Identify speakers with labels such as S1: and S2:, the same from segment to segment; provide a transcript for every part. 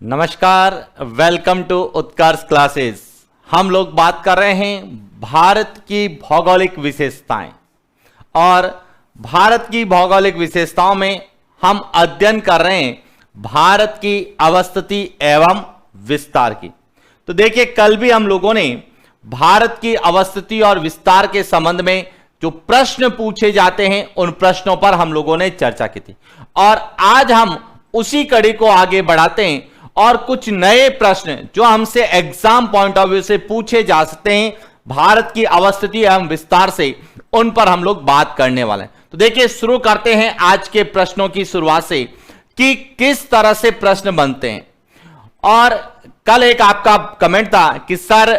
S1: नमस्कार, welcome to Utkarsh classes. हम लोग बात कर रहे हैं भारत की भौगोलिक विशेषताएं और भारत की भौगोलिक विशेषताओं में हम अध्ययन कर रहे हैं भारत की अवस्थिति एवं विस्तार की। तो देखिए, कल भी हम लोगों ने भारत की अवस्थिति और विस्तार के संबंध में जो प्रश्न पूछे जाते हैं उन प्रश्नों पर हम लोगों ने चर्चा की थी और आज हम उसी कड़ी को आगे बढ़ाते हैं और कुछ नए प्रश्न जो हमसे एग्जाम पॉइंट ऑफ व्यू से पूछे जा सकते हैं भारत की अवस्थिति एवं विस्तार से, उन पर हम लोग बात करने वाले हैं। तो देखिए, शुरू करते हैं आज के प्रश्नों की शुरुआत से कि किस तरह से प्रश्न बनते हैं। और कल एक आपका कमेंट था कि सर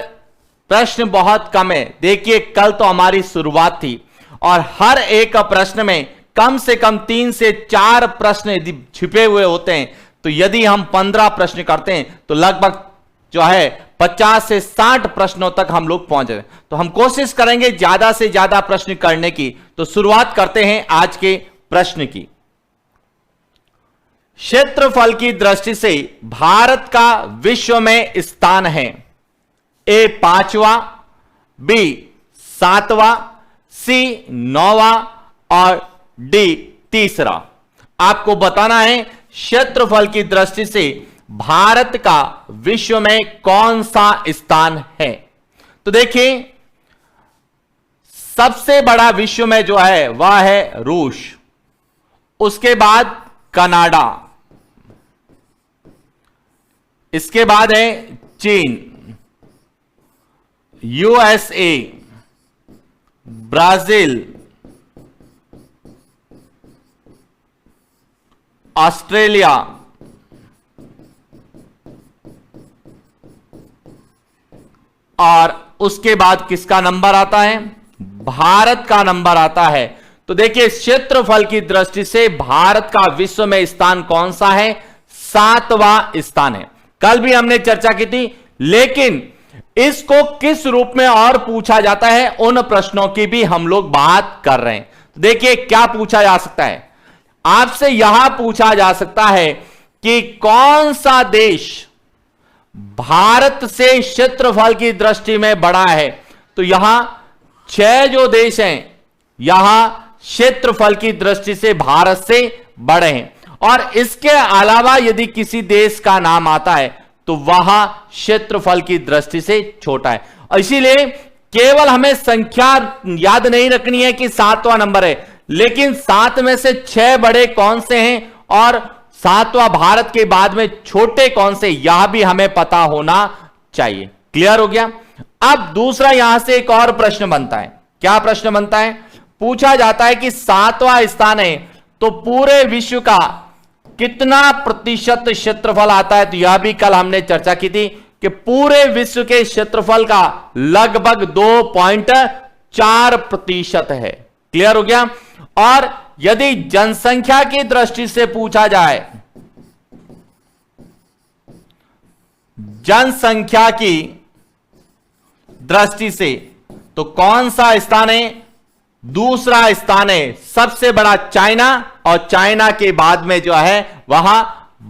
S1: प्रश्न बहुत कम है। देखिए, कल तो हमारी शुरुआत थी और हर एक प्रश्न में कम से कम 3 से 4 प्रश्न छिपे हुए होते हैं। तो यदि हम 15 प्रश्न करते हैं तो लगभग जो है 50 से 60 प्रश्नों तक हम लोग पहुंच रहे। तो हम कोशिश करेंगे ज्यादा से ज्यादा प्रश्न करने की। तो शुरुआत करते हैं आज के प्रश्न की। क्षेत्रफल की दृष्टि से भारत का विश्व में स्थान है। ए 5वां, बी 7वां, सी 9वां और डी 3रा। आपको बताना है क्षेत्रफल की दृष्टि से भारत का विश्व में कौन सा स्थान है। तो देखिए, सबसे बड़ा विश्व में जो है वह है रूस, उसके बाद कनाडा, इसके बाद है चीन, यूएसए, ब्राजील, ऑस्ट्रेलिया, और उसके बाद किसका नंबर आता है? भारत का नंबर आता है। तो देखिए, क्षेत्रफल की दृष्टि से भारत का विश्व में स्थान कौन सा है? 7वां स्थान है। कल भी हमने चर्चा की थी, लेकिन इसको किस रूप में और पूछा जाता है उन प्रश्नों की भी हम लोग बात कर रहे हैं। देखिए, क्या पूछा जा सकता है आपसे? यहां पूछा जा सकता है कि कौन सा देश भारत से क्षेत्रफल की दृष्टि में बड़ा है। तो यहां 6 जो देश हैं यहां क्षेत्रफल की दृष्टि से भारत से बड़े हैं, और इसके अलावा यदि किसी देश का नाम आता है तो वह क्षेत्रफल की दृष्टि से छोटा है। इसीलिए केवल हमें संख्या याद नहीं रखनी है कि 7वां नंबर है, लेकिन 7 में से 6 बड़े कौन से हैं और 7वां भारत के बाद में छोटे कौन से, यह भी हमें पता होना चाहिए। क्लियर हो गया? अब दूसरा यहां से एक और प्रश्न बनता है। क्या प्रश्न बनता है? पूछा जाता है कि 7वां स्थान है तो पूरे विश्व का कितना प्रतिशत क्षेत्रफल आता है। तो यह भी कल हमने चर्चा की थी कि पूरे विश्व के क्षेत्रफल का लगभग 2.4% है। क्लियर हो गया? और यदि जनसंख्या की दृष्टि से पूछा जाए, जनसंख्या की दृष्टि से तो कौन सा स्थान है? दूसरा स्थान है। सबसे बड़ा चाइना और चाइना के बाद में जो है वह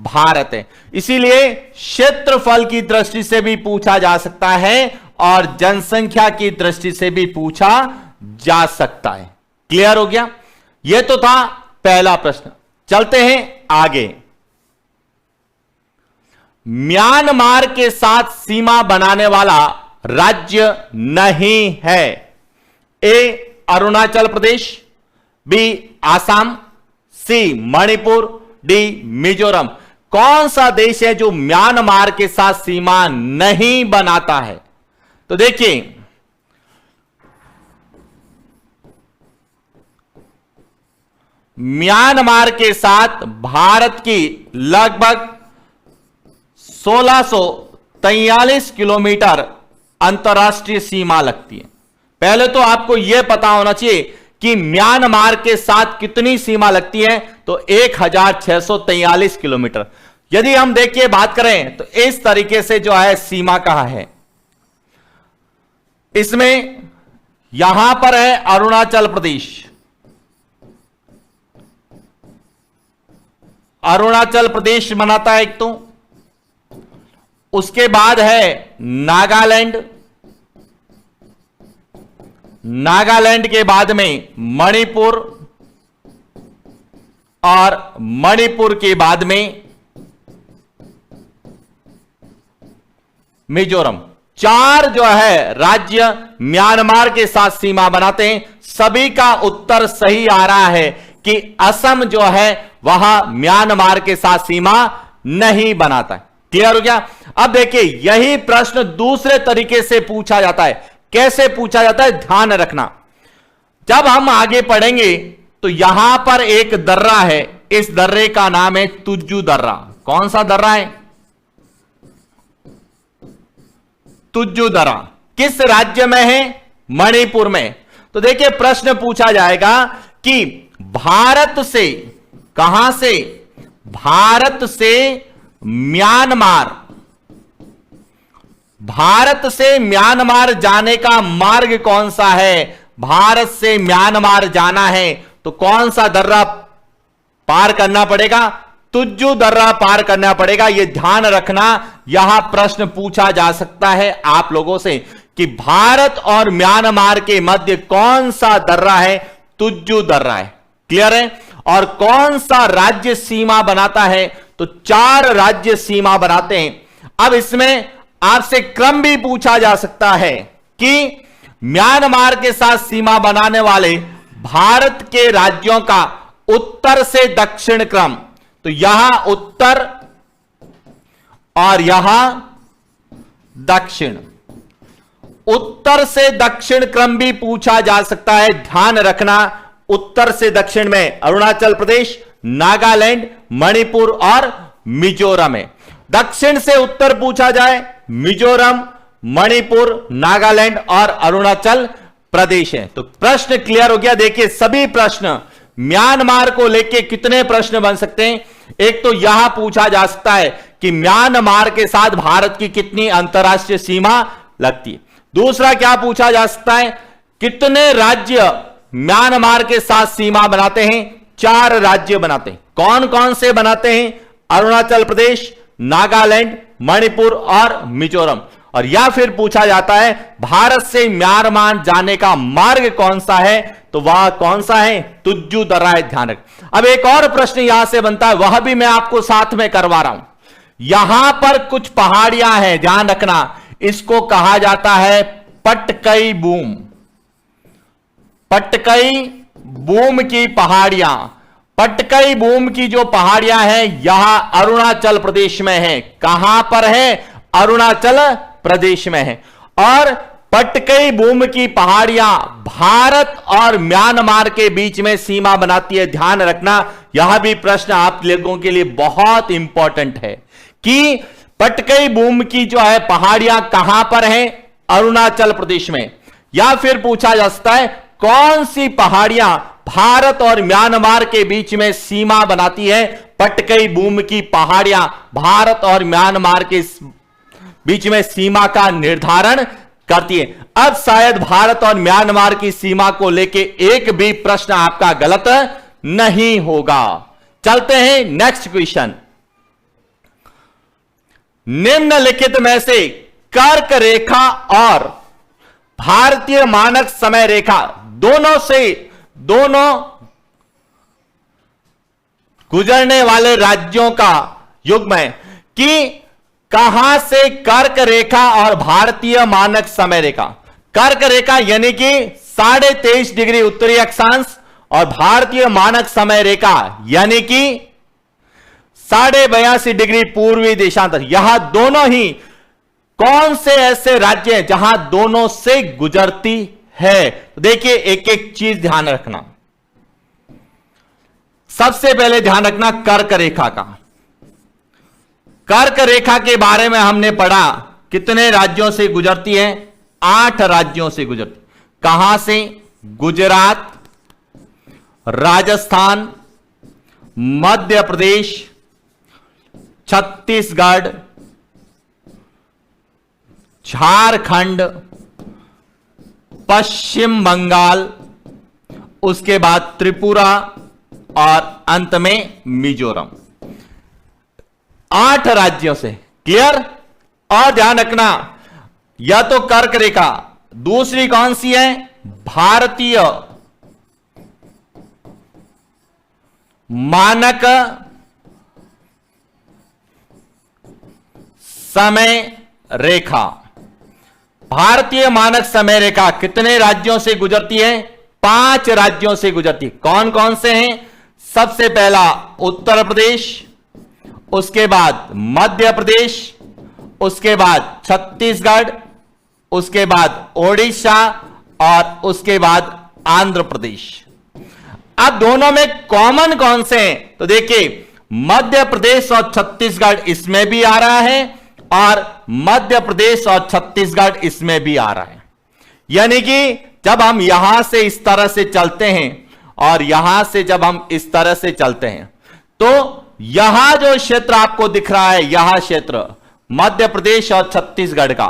S1: भारत है। इसीलिए क्षेत्रफल की दृष्टि से भी पूछा जा सकता है और जनसंख्या की दृष्टि से भी पूछा जा सकता है। क्लियर हो गया? यह तो था पहला प्रश्न। चलते हैं आगे। म्यांमार के साथ सीमा बनाने वाला राज्य नहीं है। ए अरुणाचल प्रदेश, बी आसाम, सी मणिपुर, डी मिजोरम। कौन सा देश है जो म्यांमार के साथ सीमा नहीं बनाता है? तो देखिए, म्यांमार के साथ भारत की लगभग 1643 किलोमीटर अंतरराष्ट्रीय सीमा लगती है। पहले तो आपको यह पता होना चाहिए कि म्यांमार के साथ कितनी सीमा लगती है। तो 1643 किलोमीटर। यदि हम देखिए बात करें तो इस तरीके से जो है सीमा कहां है, इसमें यहां पर है अरुणाचल प्रदेश, अरुणाचल प्रदेश बनाता है एक तो, उसके बाद है नागालैंड, नागालैंड के बाद में मणिपुर, और मणिपुर के बाद में मिजोरम। 4 जो है राज्य म्यांमार के साथ सीमा बनाते हैं। सभी का उत्तर सही आ रहा है कि असम जो है वह म्यांमार के साथ सीमा नहीं बनाता है। क्लियर हो गया? अब देखिए, यही प्रश्न दूसरे तरीके से पूछा जाता है। कैसे पूछा जाता है, ध्यान रखना। जब हम आगे पढ़ेंगे तो यहां पर एक दर्रा है, इस दर्रे का नाम है तुज्जू दर्रा। कौन सा दर्रा है? तुज्जू दर्रा। किस राज्य में है? मणिपुर में। तो देखिए, प्रश्न पूछा जाएगा कि भारत से, कहां से? भारत से म्यांमार, भारत से म्यांमार जाने का मार्ग कौन सा है? भारत से म्यांमार जाना है तो कौन सा दर्रा पार करना पड़ेगा? तुज्जू दर्रा पार करना पड़ेगा। यह ध्यान रखना, यहां प्रश्न पूछा जा सकता है आप लोगों से कि भारत और म्यांमार के मध्य कौन सा दर्रा है? तुज्जू दर्रा है। क्लियर है? और कौन सा राज्य सीमा बनाता है? तो 4 राज्य सीमा बनाते हैं। अब इसमें आपसे क्रम भी पूछा जा सकता है कि म्यांमार के साथ सीमा बनाने वाले भारत के राज्यों का उत्तर से दक्षिण क्रम। तो यहां उत्तर और यहां दक्षिण, उत्तर से दक्षिण क्रम भी पूछा जा सकता है। ध्यान रखना, उत्तर से दक्षिण में अरुणाचल प्रदेश, नागालैंड, मणिपुर और मिजोरम है। दक्षिण से उत्तर पूछा जाए, मिजोरम, मणिपुर, नागालैंड और अरुणाचल प्रदेश है। तो प्रश्न क्लियर हो गया। देखिए, सभी प्रश्न म्यांमार को लेके कितने प्रश्न बन सकते हैं? एक तो यहां पूछा जा सकता है कि म्यांमार के साथ भारत की कितनी अंतरराष्ट्रीय सीमा लगती है। दूसरा क्या पूछा जा सकता है? कितने राज्य म्यांमार के साथ सीमा बनाते हैं? 4 राज्य बनाते हैं। कौन कौन से बनाते हैं? अरुणाचल प्रदेश, नागालैंड, मणिपुर और मिजोरम। और या फिर पूछा जाता है भारत से म्यांमार जाने का मार्ग कौन सा है? तो वह कौन सा है? तुज्जू दर्रा है। ध्यान रख। अब एक और प्रश्न यहां से बनता है, वह भी मैं आपको साथ में करवा रहा हूं। यहां पर कुछ पहाड़ियां हैं, ध्यान रखना। इसको कहा जाता है पटकई बूम। पटकई बूम की पहाड़ियां, पटकई बूम की जो पहाड़ियां हैं यहां अरुणाचल प्रदेश में है। कहां पर है? अरुणाचल प्रदेश में है। और पटकई बूम की पहाड़ियां भारत और म्यांमार के बीच में सीमा बनाती है। ध्यान रखना, यह भी प्रश्न आप लोगों के लिए बहुत इंपॉर्टेंट है कि पटकई बूम की जो है पहाड़ियां कहां पर हैं? अरुणाचल प्रदेश में। या फिर पूछा जा सकता है कौन सी पहाड़ियां भारत और म्यांमार के बीच में सीमा बनाती है? पटकई बूम की पहाड़ियां भारत और म्यांमार के बीच में सीमा का निर्धारण करती है। अब शायद भारत और म्यांमार की सीमा को लेके एक भी प्रश्न आपका गलत नहीं होगा। चलते हैं नेक्स्ट क्वेश्चन। निम्नलिखित में से कर्क रेखा और भारतीय मानक समय रेखा दोनों गुजरने वाले राज्यों का युग्म है कि कहां से कर्क रेखा और भारतीय मानक समय रेखा। कर्क रेखा यानी कि 23.5 डिग्री उत्तरी अक्षांश और भारतीय मानक समय रेखा यानी कि 82.5 डिग्री पूर्वी देशांतर। यह दोनों ही कौन से ऐसे राज्य हैं जहां दोनों से गुजरती है? तो देखिए, एक एक चीज ध्यान रखना। सबसे पहले ध्यान रखना कर्क रेखा का। कर्क रेखा के बारे में हमने पढ़ा, कितने राज्यों से गुजरती है? 8 राज्यों से गुजरती। कहां से? गुजरात, राजस्थान, मध्य प्रदेश, छत्तीसगढ़, झारखंड, पश्चिम बंगाल, उसके बाद त्रिपुरा और अंत में मिजोरम। 8 राज्यों से। क्लियर? और ध्यान रखना, यह तो कर्क रेखा, दूसरी कौन सी है? भारतीय मानक समय रेखा। भारतीय मानक समय रेखा कितने राज्यों से गुजरती है? 5 राज्यों से गुजरती है। कौन कौन से हैं? सबसे पहला उत्तर प्रदेश, उसके बाद मध्य प्रदेश, उसके बाद छत्तीसगढ़, उसके बाद ओडिशा और उसके बाद आंध्र प्रदेश। अब दोनों में कॉमन कौन से हैं? तो देखिए, मध्य प्रदेश और छत्तीसगढ़ इसमें भी आ रहा है और मध्य प्रदेश और छत्तीसगढ़ इसमें भी आ रहा है। यानी कि जब हम यहां से इस तरह से चलते हैं और यहां से जब हम इस तरह से चलते हैं, तो यहां जो क्षेत्र आपको दिख रहा है, यहां क्षेत्र मध्य प्रदेश और छत्तीसगढ़ का,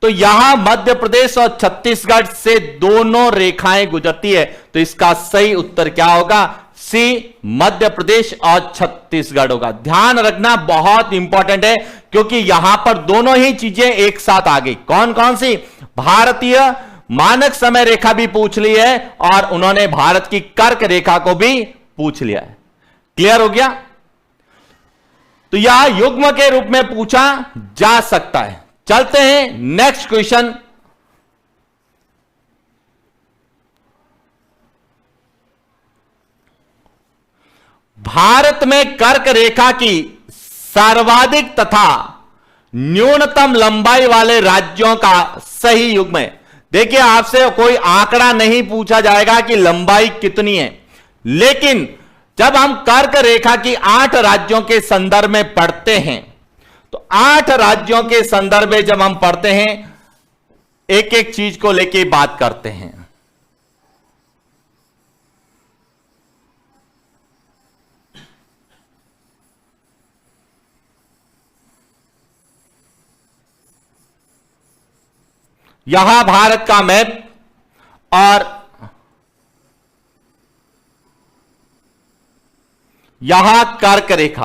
S1: तो यहां मध्य प्रदेश और छत्तीसगढ़ से दोनों रेखाएं गुजरती है। तो इसका सही उत्तर क्या होगा? सी, मध्य प्रदेश और छत्तीसगढ़ होगा। ध्यान रखना, बहुत इंपॉर्टेंट है, क्योंकि यहां पर दोनों ही चीजें एक साथ आ गई। कौन कौन सी? भारतीय मानक समय रेखा भी पूछ ली है और उन्होंने भारत की कर्क रेखा को भी पूछ लिया है। क्लियर हो गया? तो यह युग्म के रूप में पूछा जा सकता है। चलते हैं नेक्स्ट क्वेश्चन। भारत में कर्क रेखा की सर्वाधिक तथा न्यूनतम लंबाई वाले राज्यों का सही युग्म है। देखिए, आपसे कोई आंकड़ा नहीं पूछा जाएगा कि लंबाई कितनी है, लेकिन जब हम कर्क रेखा की 8 राज्यों के संदर्भ में पढ़ते हैं, तो 8 राज्यों के संदर्भ में जब हम पढ़ते हैं, एक एक चीज को लेके बात करते हैं। यहां भारत का मैप और यहां कर्क रेखा।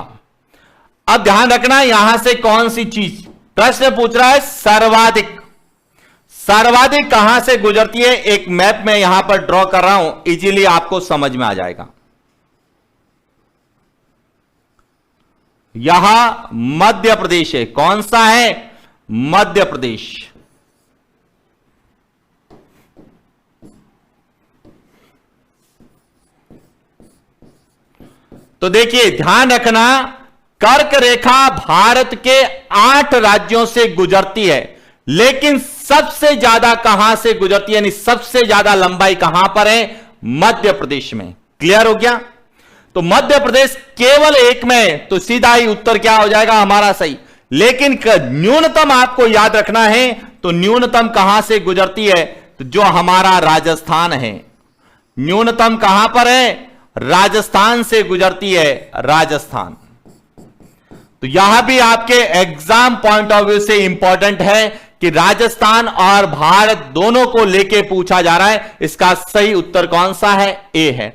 S1: अब ध्यान रखना, यहां से कौन सी चीज प्रश्न पूछ रहा है? सर्वाधिक। सर्वाधिक कहां से गुजरती है? एक मैप में यहां पर ड्रॉ कर रहा हूं, इजीली आपको समझ में आ जाएगा। यहां मध्य प्रदेश है। कौन सा है? मध्य प्रदेश। तो देखिए, ध्यान रखना, कर्क रेखा भारत के 8 राज्यों से गुजरती है, लेकिन सबसे ज्यादा कहां से गुजरती है, यानी सबसे ज्यादा लंबाई कहां पर है? मध्य प्रदेश में। क्लियर हो गया? तो मध्य प्रदेश केवल एक में, तो सीधा ही उत्तर क्या हो जाएगा हमारा? सही। लेकिन न्यूनतम आपको याद रखना है, तो न्यूनतम कहां से गुजरती है? तो जो हमारा राजस्थान है। न्यूनतम कहां पर है? राजस्थान से गुजरती है, राजस्थान। तो यहां भी आपके एग्जाम पॉइंट ऑफ व्यू से इंपॉर्टेंट है कि राजस्थान और भारत दोनों को लेके पूछा जा रहा है। इसका सही उत्तर कौन सा है? ए है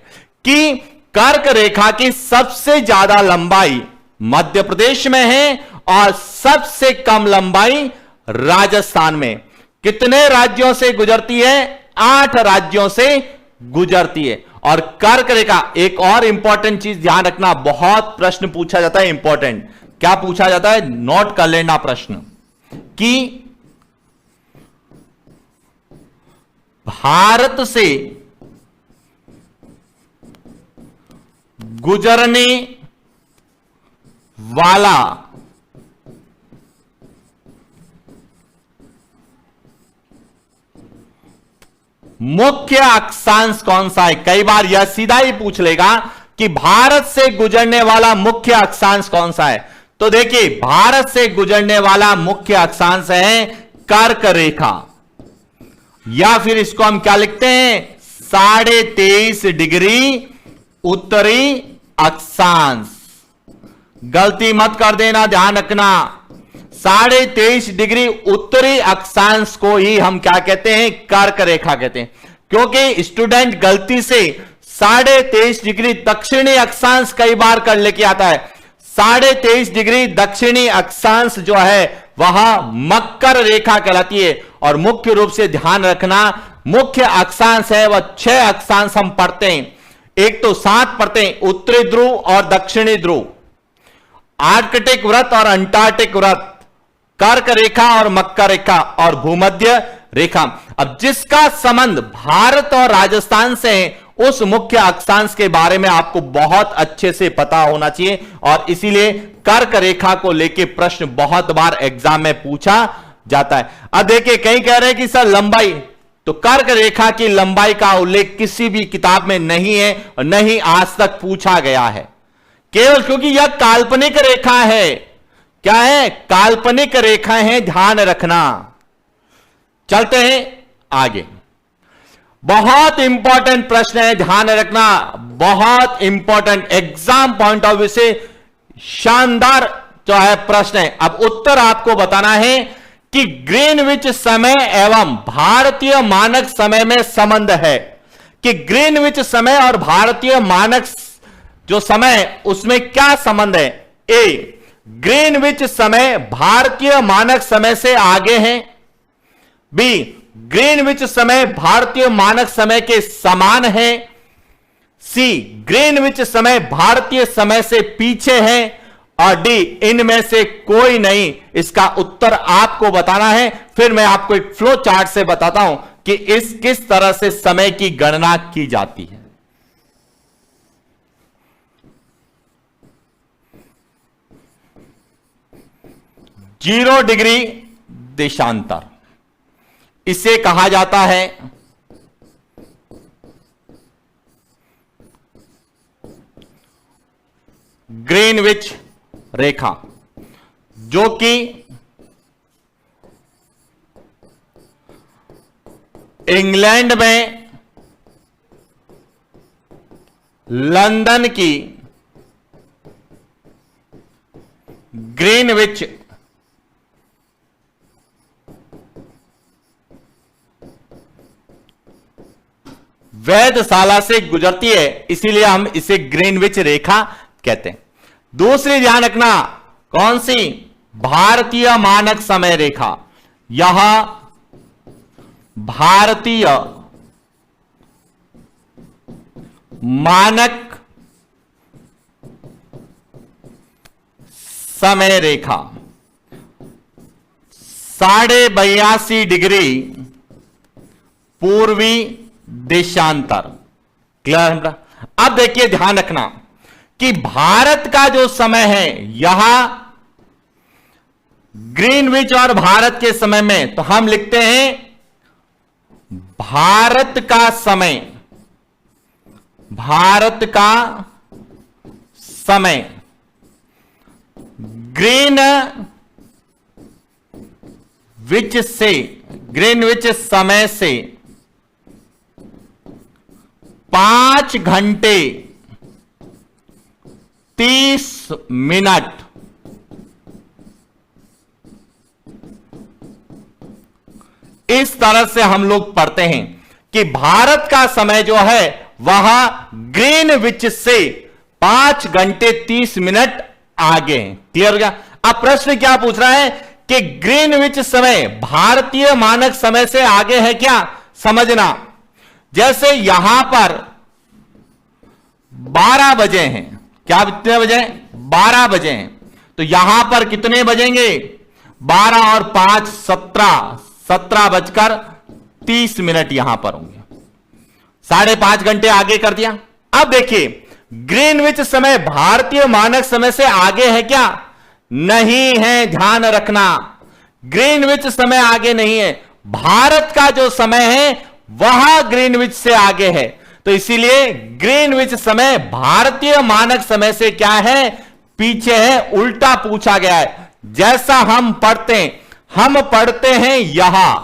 S1: कि कर्क रेखा की सबसे ज्यादा लंबाई मध्य प्रदेश में है और सबसे कम लंबाई राजस्थान में। कितने राज्यों से गुजरती है? 8 राज्यों से गुजरती है। और कर्क रेखा, एक और इंपॉर्टेंट चीज ध्यान रखना, बहुत प्रश्न पूछा जाता है। इंपॉर्टेंट क्या पूछा जाता है? नोट कर लेना प्रश्न कि भारत से गुजरने वाला मुख्य अक्षांश कौन सा है? कई बार यह सीधा ही पूछ लेगा कि भारत से गुजरने वाला मुख्य अक्षांश कौन सा है। तो देखिए, भारत से गुजरने वाला मुख्य अक्षांश है कर्क रेखा, या फिर इसको हम क्या लिखते हैं? 23.5 डिग्री उत्तरी अक्षांश। गलती मत कर देना, ध्यान रखना, 23.5 डिग्री उत्तरी अक्षांश को ही हम क्या कहते हैं? कर्क रेखा कहते हैं। क्योंकि स्टूडेंट गलती से 23.5 डिग्री दक्षिणी अक्षांश कई बार कर लेके आता है। 23.5 डिग्री दक्षिणी अक्षांश जो है वह मकर रेखा कहलाती है। और मुख्य रूप से ध्यान रखना, मुख्य अक्षांश है वह 6 अक्षांश हम पढ़ते हैं। एक तो 7 पढ़ते हैं, उत्तरी ध्रुव और दक्षिणी ध्रुव, आर्कटिक वृत्त और अंटार्कटिक वृत्त, कर्क रेखा और मकर रेखा और भूमध्य रेखा। अब जिसका संबंध भारत और राजस्थान से है उस मुख्य अक्षांश के बारे में आपको बहुत अच्छे से पता होना चाहिए, और इसीलिए कर्क रेखा को लेकर प्रश्न बहुत बार एग्जाम में पूछा जाता है। अब देखिए, कई कह रहे हैं कि सर लंबाई, तो कर्क रेखा की लंबाई का उल्लेख किसी भी किताब में नहीं है और नहीं आज तक पूछा गया है, केवल क्योंकि यह काल्पनिक रेखा है। क्या है? काल्पनिक रेखा है, ध्यान रखना। चलते हैं आगे। बहुत इंपॉर्टेंट प्रश्न है, ध्यान रखना, बहुत important, exam point of view से शानदार जो है प्रश्न है। अब उत्तर आपको बताना है कि ग्रीनविच समय एवं भारतीय मानक समय में संबंध है, कि ग्रीनविच समय और भारतीय मानक जो समय उसमें क्या संबंध है। ए, ग्रीनविच समय भारतीय मानक समय से आगे है। बी, ग्रीनविच समय भारतीय मानक समय के समान है। सी, ग्रीनविच समय भारतीय समय से पीछे है। और डी, इनमें से कोई नहीं। इसका उत्तर आपको बताना है। फिर मैं आपको एक फ्लो चार्ट से बताता हूं कि किस तरह से समय की गणना की जाती है। 0 डिग्री देशांतर, इसे कहा जाता है ग्रीनविच रेखा, जो कि इंग्लैंड में लंदन की ग्रीनविच वेधशाला से गुजरती है, इसीलिए हम इसे ग्रीनविच रेखा कहते हैं। दूसरी ध्यान रखना, कौन सी? भारतीय मानक समय रेखा। यह भारतीय मानक समय रेखा 82.5 डिग्री पूर्वी देशांतर। क्लियर? अब देखिए, ध्यान रखना कि भारत का जो समय है यहां ग्रीनविच और भारत के समय में, तो हम लिखते हैं भारत का समय, भारत का समय ग्रीनविच समय से 5 घंटे 30 मिनट इस तरह से हम लोग पढ़ते हैं कि भारत का समय जो है वह ग्रीनविच से 5 घंटे 30 मिनट आगे है। क्लियर हो गया? अब प्रश्न क्या पूछ रहा है कि ग्रीनविच समय भारतीय मानक समय से आगे है क्या? समझना, जैसे यहां पर 12 बजे हैं, क्या कितने बजे? 12 बजे हैं, तो यहां पर कितने बजेंगे? 12 और 5 17 बजकर 30 मिनट यहां पर होंगे। 5.5 घंटे आगे कर दिया। अब देखिए, ग्रीनविच समय भारतीय मानक समय से आगे है क्या? नहीं है, ध्यान रखना। ग्रीनविच समय आगे नहीं है, भारत का जो समय है वह ग्रीनविच से आगे है। तो इसीलिए ग्रीनविच समय भारतीय मानक समय से क्या है? पीछे है, उल्टा पूछा गया है। जैसा हम पढ़ते हैं यहां,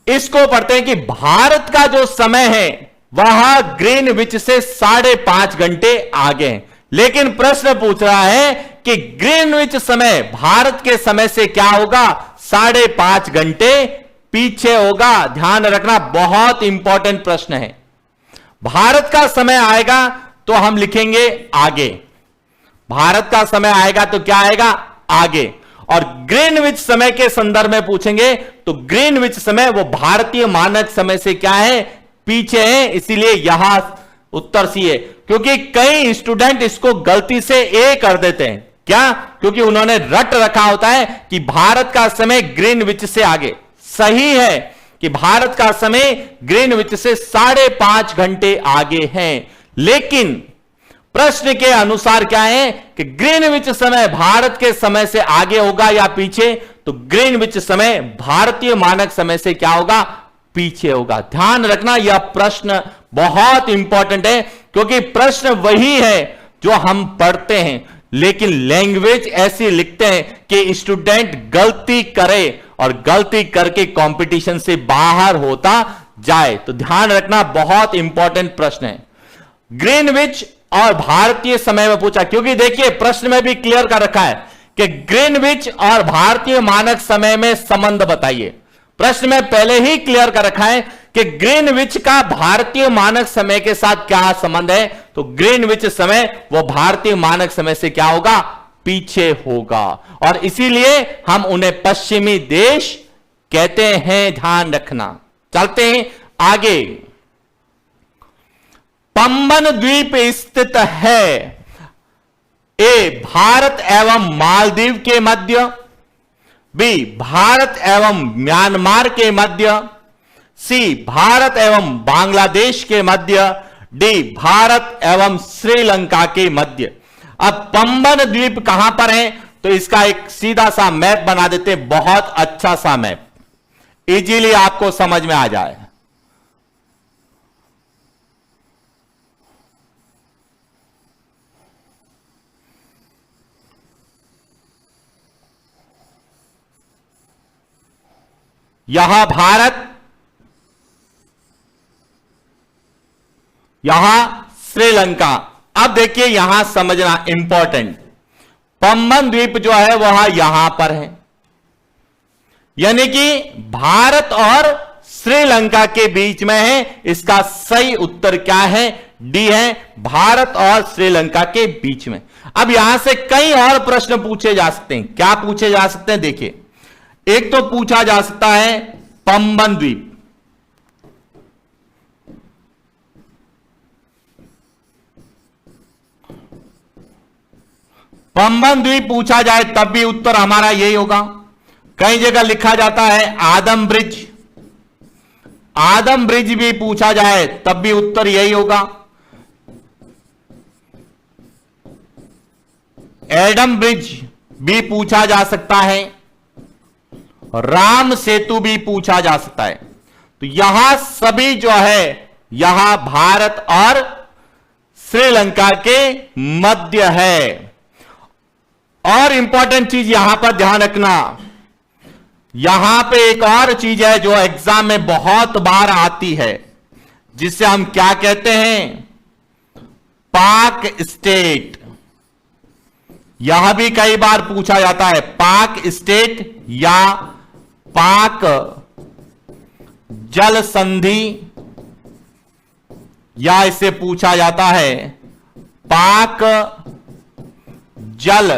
S1: इसको पढ़ते हैं कि भारत का जो समय है वह ग्रीनविच से 5.5 घंटे आगे है, लेकिन प्रश्न पूछ रहा है कि ग्रीनविच समय भारत के समय से क्या होगा? 5.5 घंटे पीछे होगा। ध्यान रखना, बहुत इंपॉर्टेंट प्रश्न है। भारत का समय आएगा तो हम लिखेंगे आगे, भारत का समय आएगा तो क्या आएगा, आगे। और ग्रीनविच समय के संदर्भ में पूछेंगे तो ग्रीनविच समय वो भारतीय मानक समय से क्या है, पीछे है, इसीलिए यहां उत्तर सी है। क्योंकि कई स्टूडेंट इसको गलती से ए कर देते हैं, क्या, क्योंकि उन्होंने रट रखा होता है कि भारत का समय ग्रीनविच से आगे। सही है कि भारत का समय ग्रीनविच से 5.5 घंटे आगे है, लेकिन प्रश्न के अनुसार क्या है कि ग्रीनविच समय भारत के समय से आगे होगा या पीछे, तो ग्रीनविच समय भारतीय मानक समय से क्या होगा, पीछे होगा। ध्यान रखना यह प्रश्न बहुत इंपॉर्टेंट है, क्योंकि प्रश्न वही है जो हम पढ़ते हैं, लेकिन लैंग्वेज ऐसी लिखते हैं कि स्टूडेंट गलती करे और गलती करके कंपटीशन से बाहर होता जाए। तो ध्यान रखना, बहुत इंपॉर्टेंट प्रश्न है। ग्रीनविच और भारतीय समय में पूछा, क्योंकि देखिए प्रश्न में भी क्लियर कर रखा है कि ग्रीनविच और भारतीय मानक समय में संबंध बताइए। प्रश्न में पहले ही क्लियर कर रखा है कि ग्रीनविच का भारतीय मानक समय के साथ क्या संबंध है, तो ग्रीनविच समय वो भारतीय मानक समय से क्या होगा, पीछे होगा, और इसीलिए हम उन्हें पश्चिमी देश कहते हैं। ध्यान रखना। चलते हैं आगे। पंबन द्वीप स्थित है, ए भारत एवं मालदीव के मध्य, बी भारत एवं म्यांमार के मध्य, सी भारत एवं बांग्लादेश के मध्य, डी भारत एवं श्रीलंका के मध्य। अब पंबन द्वीप कहां पर है, तो इसका एक सीधा सा मैप बना देते हैं, बहुत अच्छा सा मैप, इजीली आपको समझ में आ जाए। यहां भारत, यहां श्रीलंका। अब देखिए यहां समझना इंपॉर्टेंट, पंबन द्वीप जो है वह यहां पर है, यानी कि भारत और श्रीलंका के बीच में है। इसका सही उत्तर क्या है, डी है, भारत और श्रीलंका के बीच में। अब यहां से कई और प्रश्न पूछे जा सकते हैं। क्या पूछे जा सकते हैं, देखिए एक तो पूछा जा सकता है पंबन द्वीप, पंबन द्वीप पूछा जाए तब भी उत्तर हमारा यही होगा। कई जगह लिखा जाता है आदम ब्रिज, आदम ब्रिज भी पूछा जाए तब भी उत्तर यही होगा। एडम ब्रिज भी पूछा जा सकता है, राम सेतु भी पूछा जा सकता है। तो यहां सभी जो है यहां भारत और श्रीलंका के मध्य है। और इंपॉर्टेंट चीज यहां पर ध्यान रखना, यहां पे एक और चीज है जो एग्जाम में बहुत बार आती है, जिसे हम क्या कहते हैं, पाक स्टेट। यह भी कई बार पूछा जाता है, पाक स्टेट या पाक जल संधि, या इसे पूछा जाता है पाक जल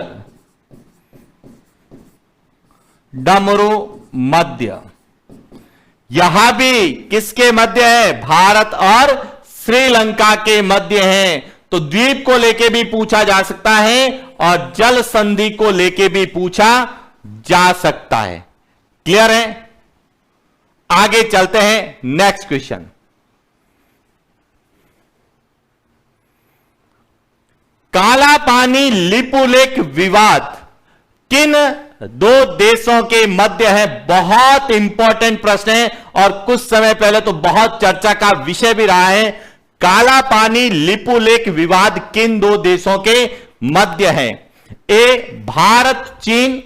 S1: डमरू मध्य। यहां भी किसके मध्य है, भारत और श्रीलंका के मध्य है। तो द्वीप को लेके भी पूछा जा सकता है और जल संधि को लेके भी पूछा जा सकता है। क्लियर है? आगे चलते हैं, नेक्स्ट क्वेश्चन। काला पानी लिपुलेख विवाद किन दो देशों के मध्य है? बहुत इंपॉर्टेंट प्रश्न है और कुछ समय पहले तो बहुत चर्चा का विषय भी रहा है। काला पानी लिपुलेख विवाद किन दो देशों के मध्य है? ए भारत चीन,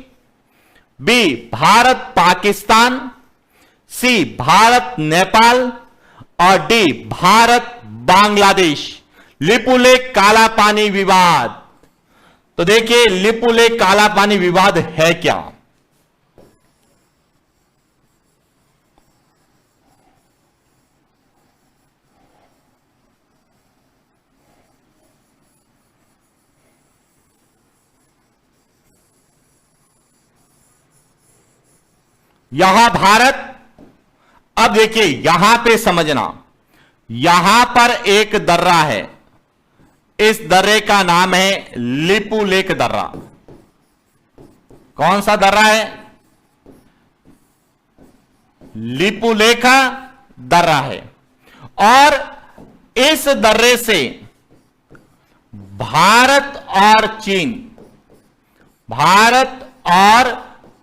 S1: बी भारत पाकिस्तान, सी भारत नेपाल और डी भारत बांग्लादेश। लिपुलेख काला पानी विवाद, तो देखिए लिपुलेख काला पानी विवाद है क्या? यहां भारत। अब देखिए यहां पे समझना, यहां पर एक दर्रा है, इस दर्रे का नाम है लिपुलेख दर्रा। कौन सा दर्रा है? लिपुलेख दर्रा है। और इस दर्रे से भारत और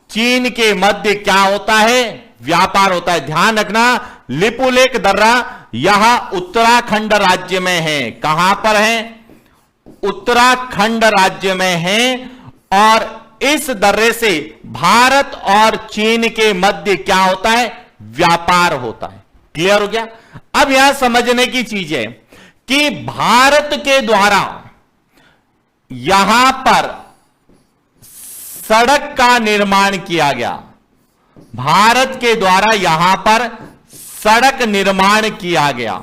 S1: चीन के मध्य क्या होता है? व्यापार होता है। ध्यान रखना, लिपुलेख दर्रा यहां उत्तराखंड राज्य में है। कहां पर है? उत्तराखंड राज्य में है। और इस दर्रे से भारत और चीन के मध्य क्या होता है? व्यापार होता है। क्लियर हो गया? अब यहां समझने की चीज है कि भारत के द्वारा यहां पर सड़क का निर्माण किया गया। भारत के द्वारा यहां पर सड़क निर्माण किया गया।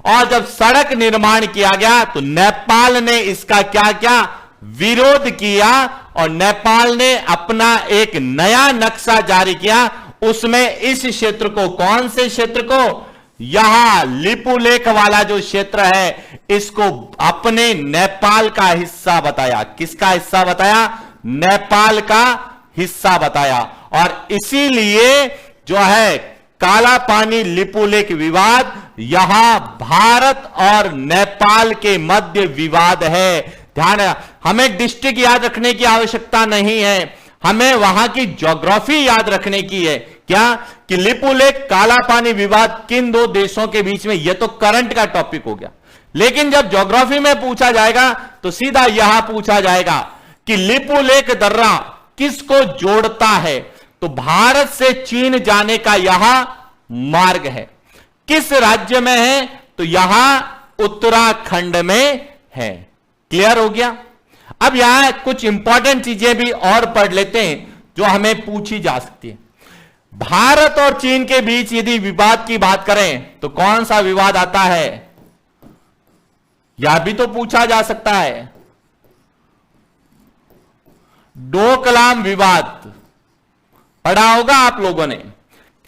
S1: और जब सड़क निर्माण किया गया तो नेपाल ने इसका क्या किया? विरोध किया। और नेपाल ने अपना एक नया नक्शा जारी किया। उसमें इस क्षेत्र को, कौन से क्षेत्र को? यहां लिपुलेख वाला जो क्षेत्र है, इसको अपने नेपाल का हिस्सा बताया। किसका हिस्सा बताया? नेपाल का हिस्सा बताया। और इसीलिए जो है काला पानी लिपुलेख विवाद यहां भारत और नेपाल के मध्य विवाद है। ध्यान है, हमें डिस्ट्रिक्ट याद रखने की आवश्यकता नहीं है, हमें वहां की ज्योग्राफी याद रखने की है। क्या? कि लिपुलेख काला पानी विवाद किन दो देशों के बीच में? यह तो करंट का टॉपिक हो गया। लेकिन जब ज्योग्राफी में पूछा जाएगा तो सीधा यहां पूछा जाएगा कि लिपुलेख दर्रा किसको जोड़ता है? तो भारत से चीन जाने का यहां मार्ग है। किस राज्य में है? तो यहां उत्तराखंड में है। क्लियर हो गया? अब यहां कुछ इंपॉर्टेंट चीजें भी और पढ़ लेते हैं जो हमें पूछी जा सकती है। भारत और चीन के बीच यदि विवाद की बात करें तो कौन सा विवाद आता है? यह भी तो पूछा जा सकता है। डोकलाम विवाद पढ़ा होगा आप लोगों ने।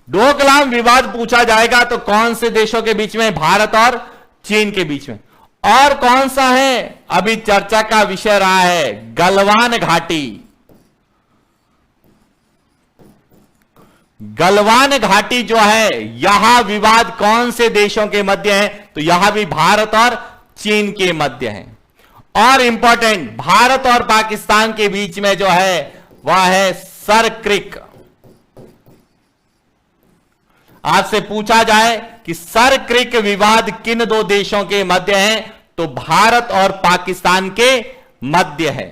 S1: डोकलाम विवाद पूछा जाएगा तो कौन से देशों के बीच में? भारत और चीन के बीच में। और कौन सा है? अभी चर्चा का विषय रहा है गलवान घाटी। गलवान घाटी जो है, यहां विवाद कौन से देशों के मध्य है? तो यहां भी भारत और चीन के मध्य है। और इंपॉर्टेंट, भारत और पाकिस्तान के बीच में जो है वह है सर क्रिक। आपसे पूछा जाए कि सर क्रिक विवाद किन दो देशों के मध्य है? तो भारत और पाकिस्तान के मध्य है।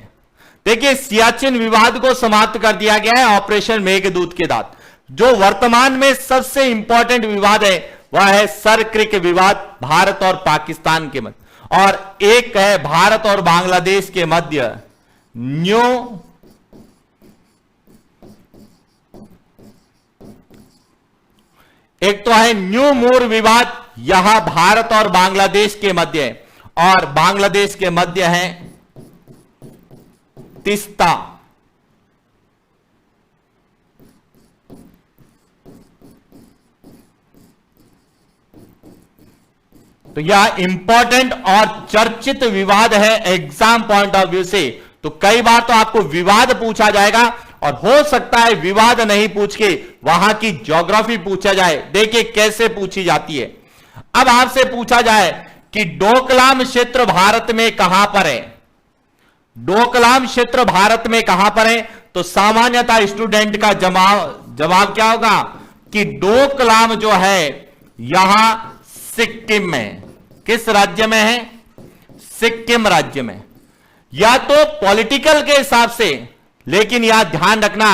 S1: देखिए सियाचिन विवाद को समाप्त कर दिया गया है ऑपरेशन मेघदूत के तहत। जो वर्तमान में सबसे इंपॉर्टेंट विवाद है वह है सर क्रिक विवाद भारत और पाकिस्तान के मध्य। और एक है भारत और बांग्लादेश के मध्य एक तो है न्यू मूर विवाद, यहां भारत और बांग्लादेश के मध्य है। और बांग्लादेश के मध्य है तिस्ता। तो यह इंपॉर्टेंट और चर्चित विवाद है एग्जाम पॉइंट ऑफ व्यू से। तो कई बार तो आपको विवाद पूछा जाएगा और हो सकता है विवाद नहीं पूछ के वहां की ज्योग्राफी पूछा जाए। देखिए कैसे पूछी जाती है। अब आपसे पूछा जाए कि डोकलाम क्षेत्र भारत में कहां पर है? डोकलाम क्षेत्र भारत में कहां पर है? तो सामान्यतः स्टूडेंट का जवाब क्या होगा कि डोकलाम जो है यहां सिक्किम में। किस राज्य में है? सिक्किम राज्य में। या तो पॉलिटिकल के हिसाब से, लेकिन यहां ध्यान रखना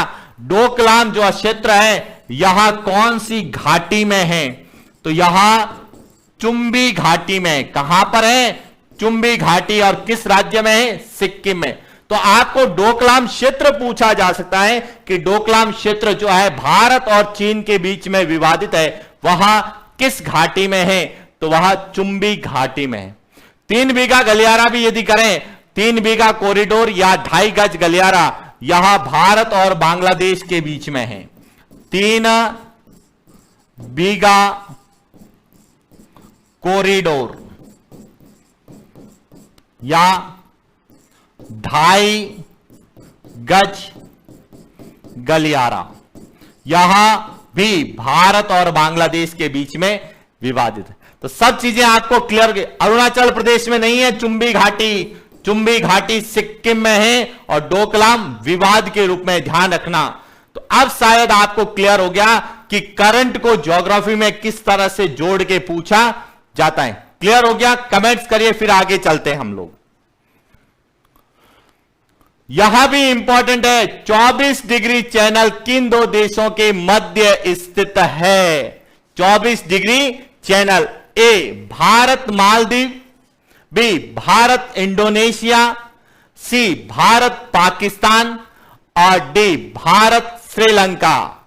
S1: डोकलाम जो क्षेत्र है यहां कौन सी घाटी में है? तो यहां चुंबी घाटी में। कहां पर है? चुंबी घाटी। और किस राज्य में है? सिक्किम में। तो आपको डोकलाम क्षेत्र पूछा जा सकता है कि डोकलाम क्षेत्र जो है भारत और चीन के बीच में विवादित है, वहां किस घाटी में है? तो वहां चुंबी घाटी में है। 3 बीघा गलियारा भी यदि करें, 3 बीघा कॉरिडोर या 2.5 गज गलियारा यहां भारत और बांग्लादेश के बीच में है। 3 बीघा कॉरिडोर या 2.5 गज गलियारा यहां भी भारत और बांग्लादेश के बीच में विवादित है। तो सब चीजें आपको क्लियर। अरुणाचल प्रदेश में नहीं है चुंबी घाटी, चुंबी घाटी सिक्किम में है और डोकलाम विवाद के रूप में, ध्यान रखना। तो अब शायद आपको क्लियर हो गया कि करंट को ज्योग्राफी में किस तरह से जोड़ के पूछा जाता है। क्लियर हो गया? कमेंट्स करिए, फिर आगे चलते हैं हम लोग। यहां भी इंपॉर्टेंट है, 24 डिग्री चैनल किन दो देशों के मध्य स्थित है? 24 डिग्री चैनल, ए भारत मालदीव, बी भारत इंडोनेशिया, सी भारत पाकिस्तान और डी भारत श्रीलंका।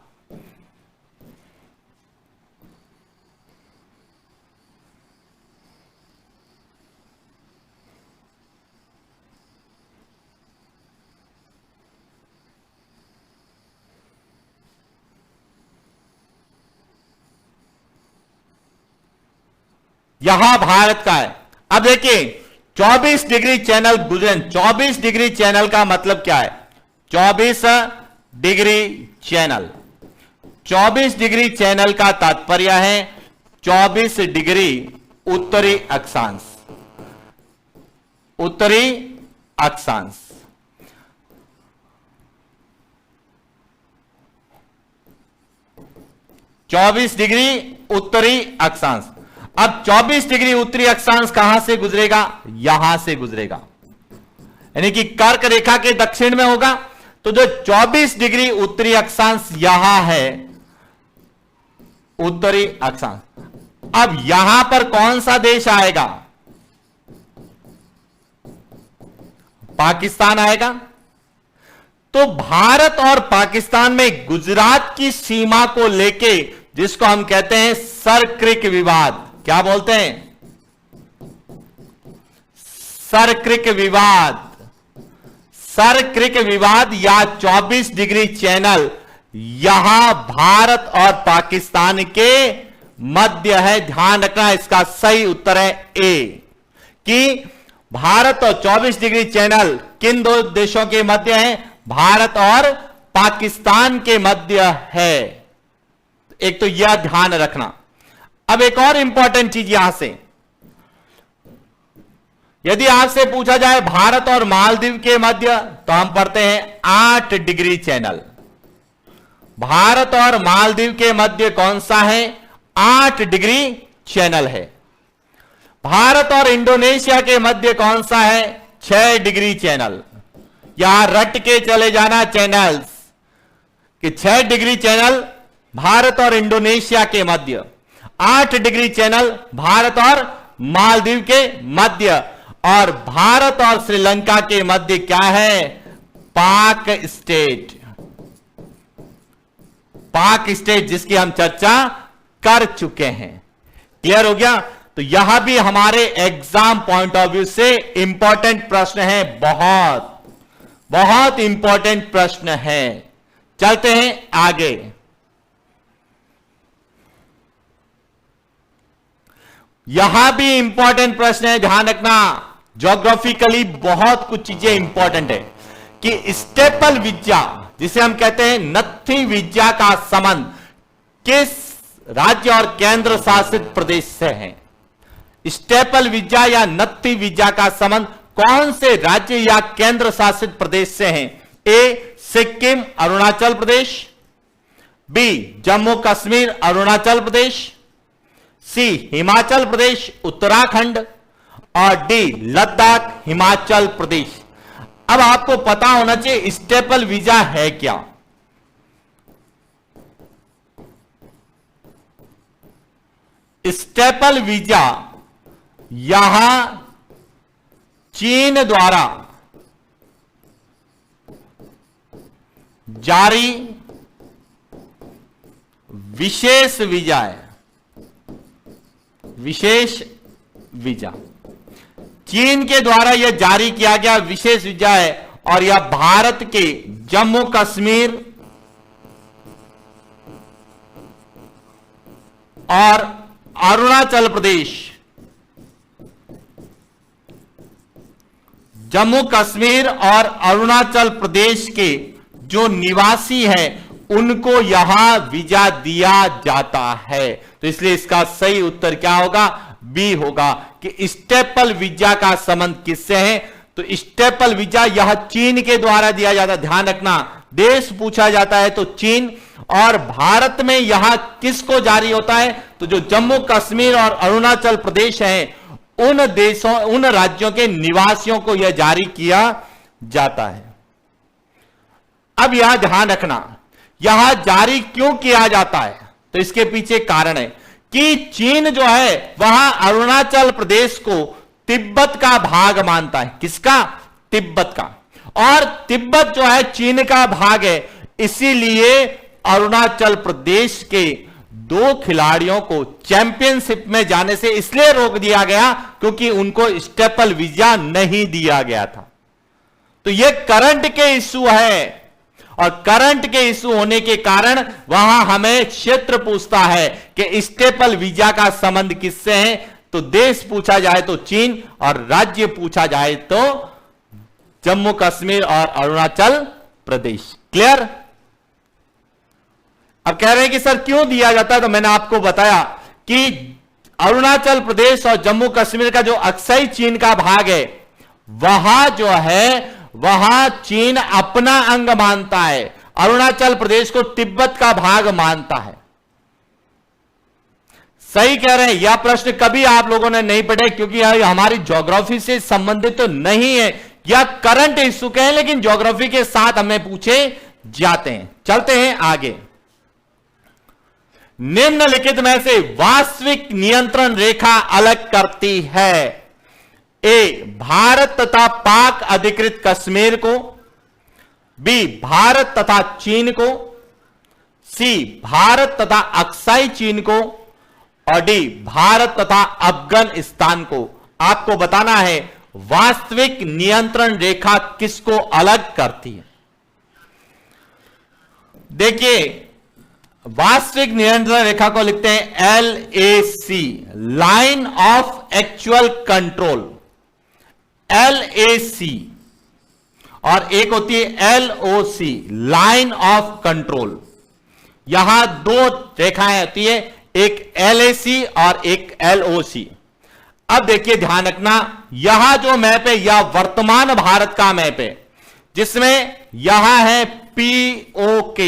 S1: यहां भारत का है। अब देखिए 24 डिग्री चैनल गुजरे, 24 डिग्री चैनल का मतलब क्या है? 24 डिग्री चैनल, 24 डिग्री चैनल का तात्पर्य है 24 डिग्री उत्तरी अक्षांश, उत्तरी अक्षांश। चौबीस डिग्री उत्तरी अक्षांश। अब 24 डिग्री उत्तरी अक्षांश कहां से गुजरेगा? यहां से गुजरेगा, यानी कि कर्क रेखा के दक्षिण में होगा। तो जो 24 डिग्री उत्तरी अक्षांश यहां है, उत्तरी अक्षांश। अब यहां पर कौन सा देश आएगा? पाकिस्तान आएगा। तो भारत और पाकिस्तान में गुजरात की सीमा को लेके, जिसको हम कहते हैं सरक्रिक विवाद, क्या बोलते हैं? सरक्रिक विवाद, सरक्रिक विवाद या 24 डिग्री चैनल यहां भारत और पाकिस्तान के मध्य है। ध्यान रखना, इसका सही उत्तर है ए, कि भारत और 24 डिग्री चैनल किन दो देशों के मध्य है? भारत और पाकिस्तान के मध्य है। एक तो यह ध्यान रखना। अब एक और इंपॉर्टेंट चीज यहां से, यदि आपसे पूछा जाए भारत और मालदीव के मध्य, तो हम पढ़ते हैं 8 डिग्री चैनल। भारत और मालदीव के मध्य कौन सा है? 8 डिग्री चैनल है। भारत और इंडोनेशिया के मध्य कौन सा है? 6 डिग्री चैनल। यहां रट के चले जाना चैनल्स कि 6 डिग्री चैनल भारत और इंडोनेशिया के मध्य, 8 डिग्री चैनल भारत और मालदीव के मध्य, और भारत और श्रीलंका के मध्य क्या है? पाक स्टेट, पाक स्टेट, जिसकी हम चर्चा कर चुके हैं। क्लियर हो गया? तो यहां भी हमारे एग्जाम पॉइंट ऑफ व्यू से इंपॉर्टेंट प्रश्न है, बहुत बहुत इंपॉर्टेंट प्रश्न है। चलते हैं आगे। यहां भी इंपॉर्टेंट प्रश्न है, ध्यान रखना। ज्योग्राफिकली बहुत कुछ चीजें इंपॉर्टेंट है कि स्टेपल विद्या, जिसे हम कहते हैं नत्थी विद्या, का संबंध किस राज्य और केंद्र शासित प्रदेश से है? स्टेपल विद्या या नत्थी विद्या का संबंध कौन से राज्य या केंद्र शासित प्रदेश से है? ए सिक्किम अरुणाचल प्रदेश, बी जम्मू कश्मीर अरुणाचल प्रदेश, सी हिमाचल प्रदेश उत्तराखंड और डी लद्दाख हिमाचल प्रदेश। अब आपको पता होना चाहिए स्टेपल वीजा है क्या। स्टेपल वीजा यहां चीन द्वारा जारी विशेष वीजा है, विशेष वीजा चीन के द्वारा यह जारी किया गया विशेष वीजा है, और यह भारत के जम्मू कश्मीर और अरुणाचल प्रदेश, जम्मू कश्मीर और अरुणाचल प्रदेश के जो निवासी हैं उनको यहां वीजा दिया जाता है। तो इसलिए इसका सही उत्तर क्या होगा? बी होगा कि स्टेपल वीजा का संबंध किससे है? तो स्टेपल वीजा यह चीन के द्वारा दिया जाता है। ध्यान रखना, देश पूछा जाता है तो चीन, और भारत में यहां किसको जारी होता है? तो जो जम्मू कश्मीर और अरुणाचल प्रदेश हैं उन देशों, उन राज्यों के निवासियों को यह जारी किया जाता है। अब यहां ध्यान रखना, यहां जारी क्यों किया जाता है? तो इसके पीछे कारण है कि चीन जो है वहां अरुणाचल प्रदेश को तिब्बत का भाग मानता है। किसका? तिब्बत का। और तिब्बत जो है चीन का भाग है, इसीलिए अरुणाचल प्रदेश के 2 खिलाड़ियों को चैंपियनशिप में जाने से इसलिए रोक दिया गया क्योंकि उनको स्टेपल वीजा नहीं दिया गया था। तो यह करंट के इश्यू है, और करंट के इश्यू होने के कारण वहां हमें क्षेत्र पूछता है कि स्टेपल वीजा का संबंध किससे है? तो देश पूछा जाए तो चीन, और राज्य पूछा जाए तो जम्मू कश्मीर और अरुणाचल प्रदेश। क्लियर? अब कह रहे हैं कि सर क्यों दिया जाता है? तो मैंने आपको बताया कि अरुणाचल प्रदेश और जम्मू कश्मीर का जो अक्साई चीन का भाग है, वहां जो है वहां चीन अपना अंग मानता है, अरुणाचल प्रदेश को तिब्बत का भाग मानता है। सही कह रहे हैं। यह प्रश्न कभी आप लोगों ने नहीं पढ़े क्योंकि यह हमारी ज्योग्राफी से संबंधित तो नहीं है, यह करंट इश्यू के हैं, लेकिन ज्योग्राफी के साथ हमें पूछे जाते हैं। चलते हैं आगे। निम्नलिखित में से वास्तविक नियंत्रण रेखा अलग करती है? ए, भारत तथा पाक अधिकृत कश्मीर को, बी, भारत तथा चीन को, सी, भारत तथा अक्साई चीन को, और डी, भारत तथा अफगानिस्तान को। आपको बताना है वास्तविक नियंत्रण रेखा किसको अलग करती है। देखिए, वास्तविक नियंत्रण रेखा को लिखते हैं LAC, line of actual control, LAC, और एक होती है LOC, लाइन ऑफ कंट्रोल। यहां 2 रेखाएं होती है, एक LAC और एक LOC। अब देखिए, ध्यान रखना, यहां जो मैप है यह वर्तमान भारत का मैप है, जिसमें यहां है POK,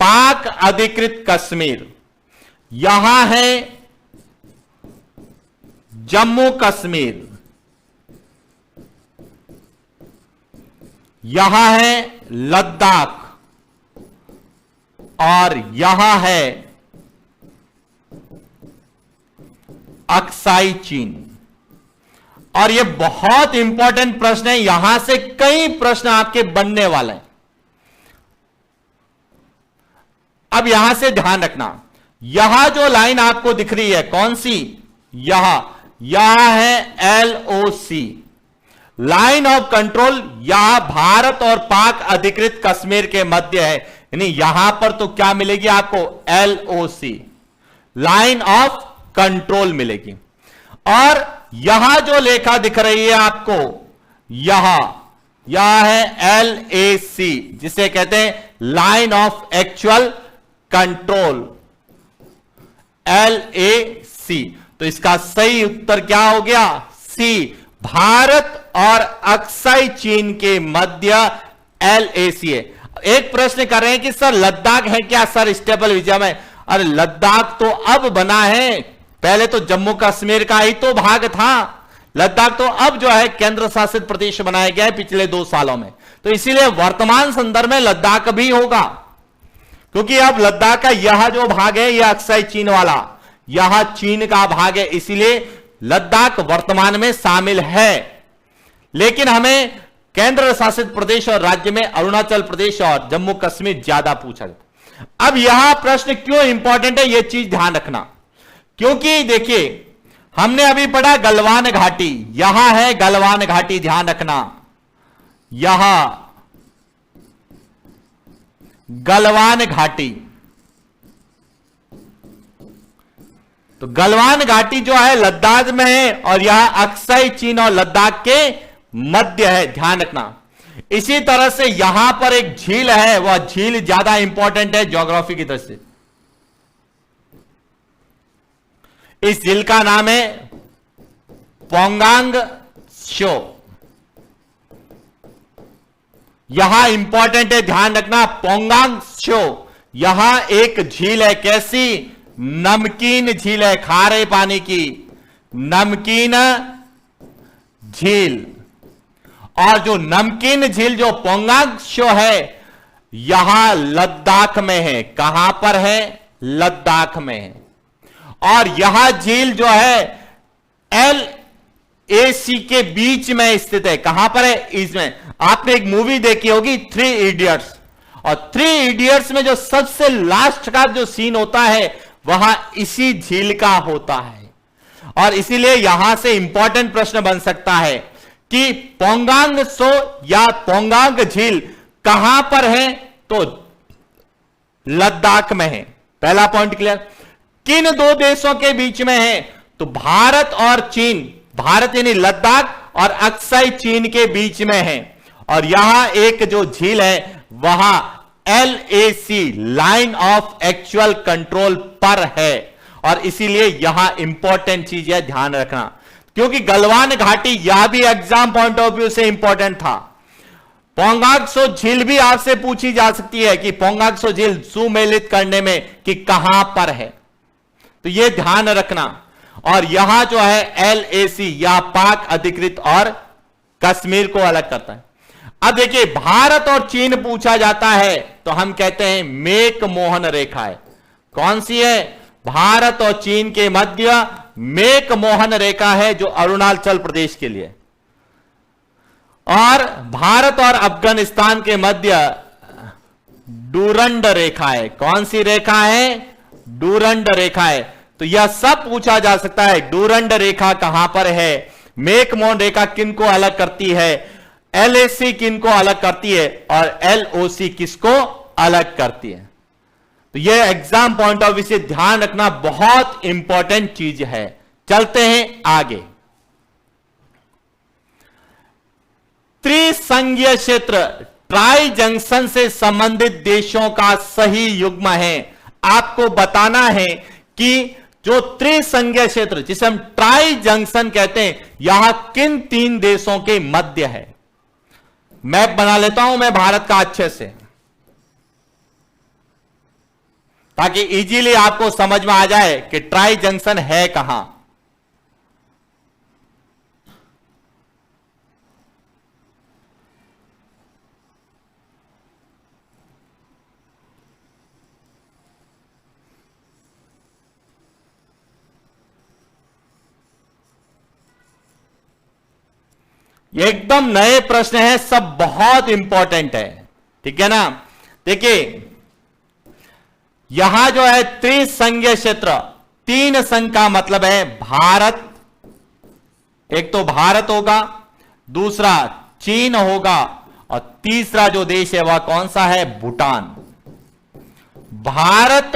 S1: पाक अधिकृत कश्मीर, यहां है जम्मू कश्मीर, यहां है लद्दाख, और यहां है अक्साई चीन। और यह बहुत इंपॉर्टेंट प्रश्न है, यहां से कई प्रश्न आपके बनने वाले हैं। अब यहां से ध्यान रखना, यहां जो लाइन आपको दिख रही है कौन सी? यहां है LOC, लाइन ऑफ कंट्रोल। यहां भारत और पाक अधिकृत कश्मीर के मध्य है, यानी यहां पर तो क्या मिलेगी आपको? LOC, लाइन ऑफ कंट्रोल मिलेगी। और यहां जो रेखा दिख रही है आपको, यहां है LAC, जिसे कहते हैं line of actual control, LAC। तो इसका सही उत्तर क्या हो गया? सी, भारत और अक्साई चीन के मध्य LAC है। एक प्रश्न कर रहे हैं कि सर लद्दाख है क्या सर स्टेबल वीजा में? अरे लद्दाख तो अब बना है, पहले तो जम्मू कश्मीर का ही तो भाग था। लद्दाख तो अब जो है केंद्र शासित प्रदेश बनाया गया है पिछले 2 सालों में, तो इसीलिए वर्तमान संदर्भ में लद्दाख भी होगा, क्योंकि अब लद्दाख का यह जो भाग है यह अक्साई चीन वाला, यह चीन का भाग है, इसीलिए लद्दाख वर्तमान में शामिल है। लेकिन हमें केंद्र शासित प्रदेश और राज्य में अरुणाचल प्रदेश और जम्मू कश्मीर ज्यादा पूछा जाता। अब यह प्रश्न क्यों इंपॉर्टेंट है, यह चीज ध्यान रखना, क्योंकि देखिए हमने अभी पढ़ा गलवान घाटी, यहां है गलवान घाटी, ध्यान रखना, यहां गलवान घाटी, तो गलवान घाटी जो है लद्दाख में है और यह अक्साई चीन और लद्दाख के मध्य है, ध्यान रखना। इसी तरह से यहां पर एक झील है, वह झील ज्यादा इंपॉर्टेंट है ज्योग्राफी की दृष्टि से। इस झील का नाम है पोंगांग शो। यहां इंपॉर्टेंट है, ध्यान रखना, पोंगांग शो। यहां एक झील है, कैसी? नमकीन झील है, खारे पानी की नमकीन झील। और जो नमकीन झील जो पोंगांग शो है, यहां लद्दाख में है। कहां पर है? लद्दाख में है। और यह झील जो है LAC के बीच में स्थित है। कहां पर है? इसमें आपने एक मूवी देखी होगी 3 इडियट्स, और 3 इडियट्स में जो सबसे लास्ट का जो सीन होता है वह इसी झील का होता है। और इसीलिए यहां से इंपॉर्टेंट प्रश्न बन सकता है कि पोंगांग सो या पोंगांग झील कहां पर है? तो लद्दाख में है। पहला पॉइंट क्लियर। किन 2 देशों के बीच में है? तो भारत और चीन, भारत यानी लद्दाख और अक्साई चीन के बीच में है। और यहां एक जो झील है वहां LAC line of actual control पर है। और इसीलिए यहां इंपॉर्टेंट चीज है, ध्यान रखना, क्योंकि गलवान घाटी यह भी एग्जाम पॉइंट ऑफ व्यू से इंपॉर्टेंट था। पोंगांग सो झील भी आपसे पूछी जा सकती है कि पोंगांग सो झील सुमेलित करने में कि कहां पर है, तो यह ध्यान रखना। और यहां जो है LAC या पाक अधिकृत और कश्मीर को अलग करता है। अब देखिए, भारत और चीन पूछा जाता है तो हम कहते हैं मेक मोहन रेखा है। कौन सी है? भारत और चीन के मध्य मेक मोहन रेखा है, जो अरुणाचल प्रदेश के लिए। और भारत और अफगानिस्तान के मध्य डूरंड रेखा है। कौन सी रेखा है? डूरंड रेखा है। तो यह सब पूछा जा सकता है, डूरंड रेखा कहां पर है, मेक मोहन रेखा किनको अलग करती है, LAC किनको अलग करती है, और LOC किसको अलग करती है। तो यह एग्जाम पॉइंट ऑफ व्यू से ध्यान रखना बहुत इंपॉर्टेंट चीज है। चलते हैं आगे। त्रिसंघीय क्षेत्र ट्राई जंक्शन से संबंधित देशों का सही युग्म है। आपको बताना है कि जो त्रिसंघीय क्षेत्र जिसे हम ट्राई जंक्शन कहते हैं, यहां किन 3 देशों के मध्य है। मैप बना लेता हूं मैं भारत का अच्छे से, ताकि इजीली आपको समझ में आ जाए कि ट्राई जंक्शन है कहां। ये एकदम नए प्रश्न है, सब बहुत इंपॉर्टेंट है, ठीक है ना। देखिए, यहां जो है त्रिसंघीय क्षेत्र, 3 संघ का मतलब है भारत, एक तो भारत होगा, दूसरा चीन होगा, और तीसरा जो देश है वह कौन सा है? भूटान। भारत,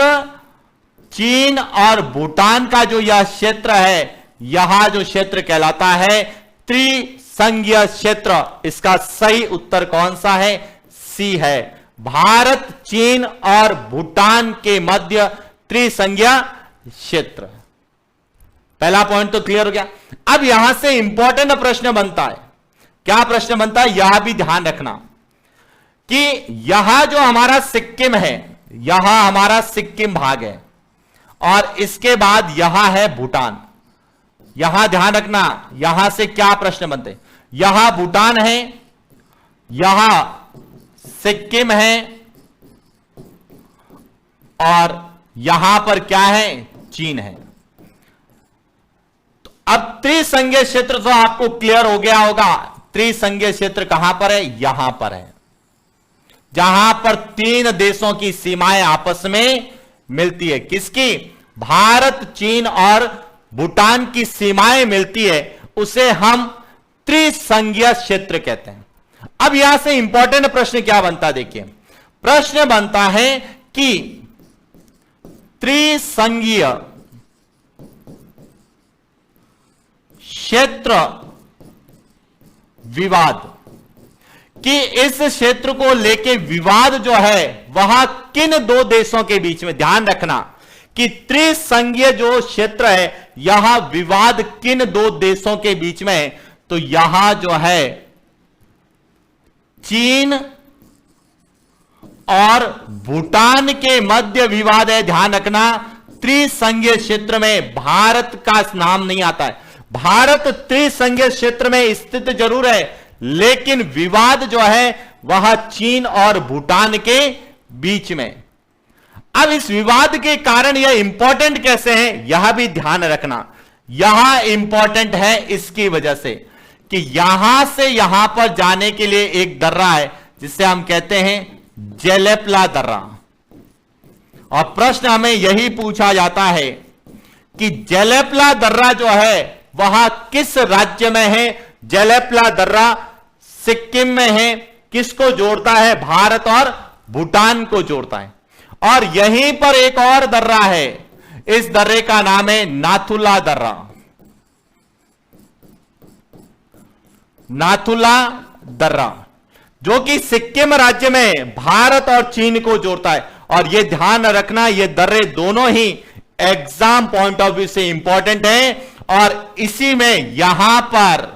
S1: चीन और भूटान का जो यह क्षेत्र है, यहां जो क्षेत्र कहलाता है त्रिसंघीय क्षेत्र। इसका सही उत्तर कौन सा है? सी है। भारत, चीन और भूटान के मध्य त्रिसंघीय क्षेत्र। पहला पॉइंट तो क्लियर हो गया। अब यहां से इंपॉर्टेंट प्रश्न बनता है। क्या प्रश्न बनता है? यह भी ध्यान रखना कि यहां जो हमारा सिक्किम है, यहां हमारा सिक्किम भाग है, और इसके बाद यहां है भूटान। यहां ध्यान रखना, यहां से क्या प्रश्न बनते हैं। यहां भूटान है, यहां सिक्किम है, और यहां पर क्या है? चीन है। तो अब त्रिसंघीय क्षेत्र तो आपको क्लियर हो गया होगा। त्रिसंघीय क्षेत्र कहां पर है? यहां पर है, जहां पर 3 देशों की सीमाएं आपस में मिलती है। किसकी? भारत, चीन और भूटान की सीमाएं मिलती है, उसे हम त्रिसंघीय क्षेत्र कहते हैं। अब यहां से इंपॉर्टेंट प्रश्न क्या बनता है? देखिए, प्रश्न बनता है कि त्रिसंघीय क्षेत्र विवाद, कि इस क्षेत्र को लेके विवाद जो है वह किन दो देशों के बीच में, ध्यान रखना कि त्रिसंघीय जो क्षेत्र है यहां विवाद किन दो देशों के बीच में है, तो यहां जो है चीन और भूटान के मध्य विवाद है। ध्यान रखना, त्रिसंघीय क्षेत्र में भारत का नाम नहीं आता है। भारत त्रिसंघीय क्षेत्र में स्थित जरूर है, लेकिन विवाद जो है वह चीन और भूटान के बीच में। अब इस विवाद के कारण यह इंपॉर्टेंट कैसे है, यह भी ध्यान रखना। यहां इंपॉर्टेंट है इसकी वजह से कि यहां से यहां पर जाने के लिए एक दर्रा है जिसे हम कहते हैं जेलेपला दर्रा, और प्रश्न हमें यही पूछा जाता है कि जेलेपला दर्रा जो है वह किस राज्य में है। जेलेपला दर्रा सिक्किम में है, किसको जोड़ता है, भारत और भूटान को जोड़ता है। और यहीं पर एक और दर्रा है, इस दर्रे का नाम है नाथुला दर्रा। नाथुला दर्रा जो कि सिक्किम राज्य में भारत और चीन को जोड़ता है। और यह ध्यान रखना, ये दर्रे दोनों ही एग्जाम पॉइंट ऑफ व्यू से इंपॉर्टेंट है। और इसी में यहां पर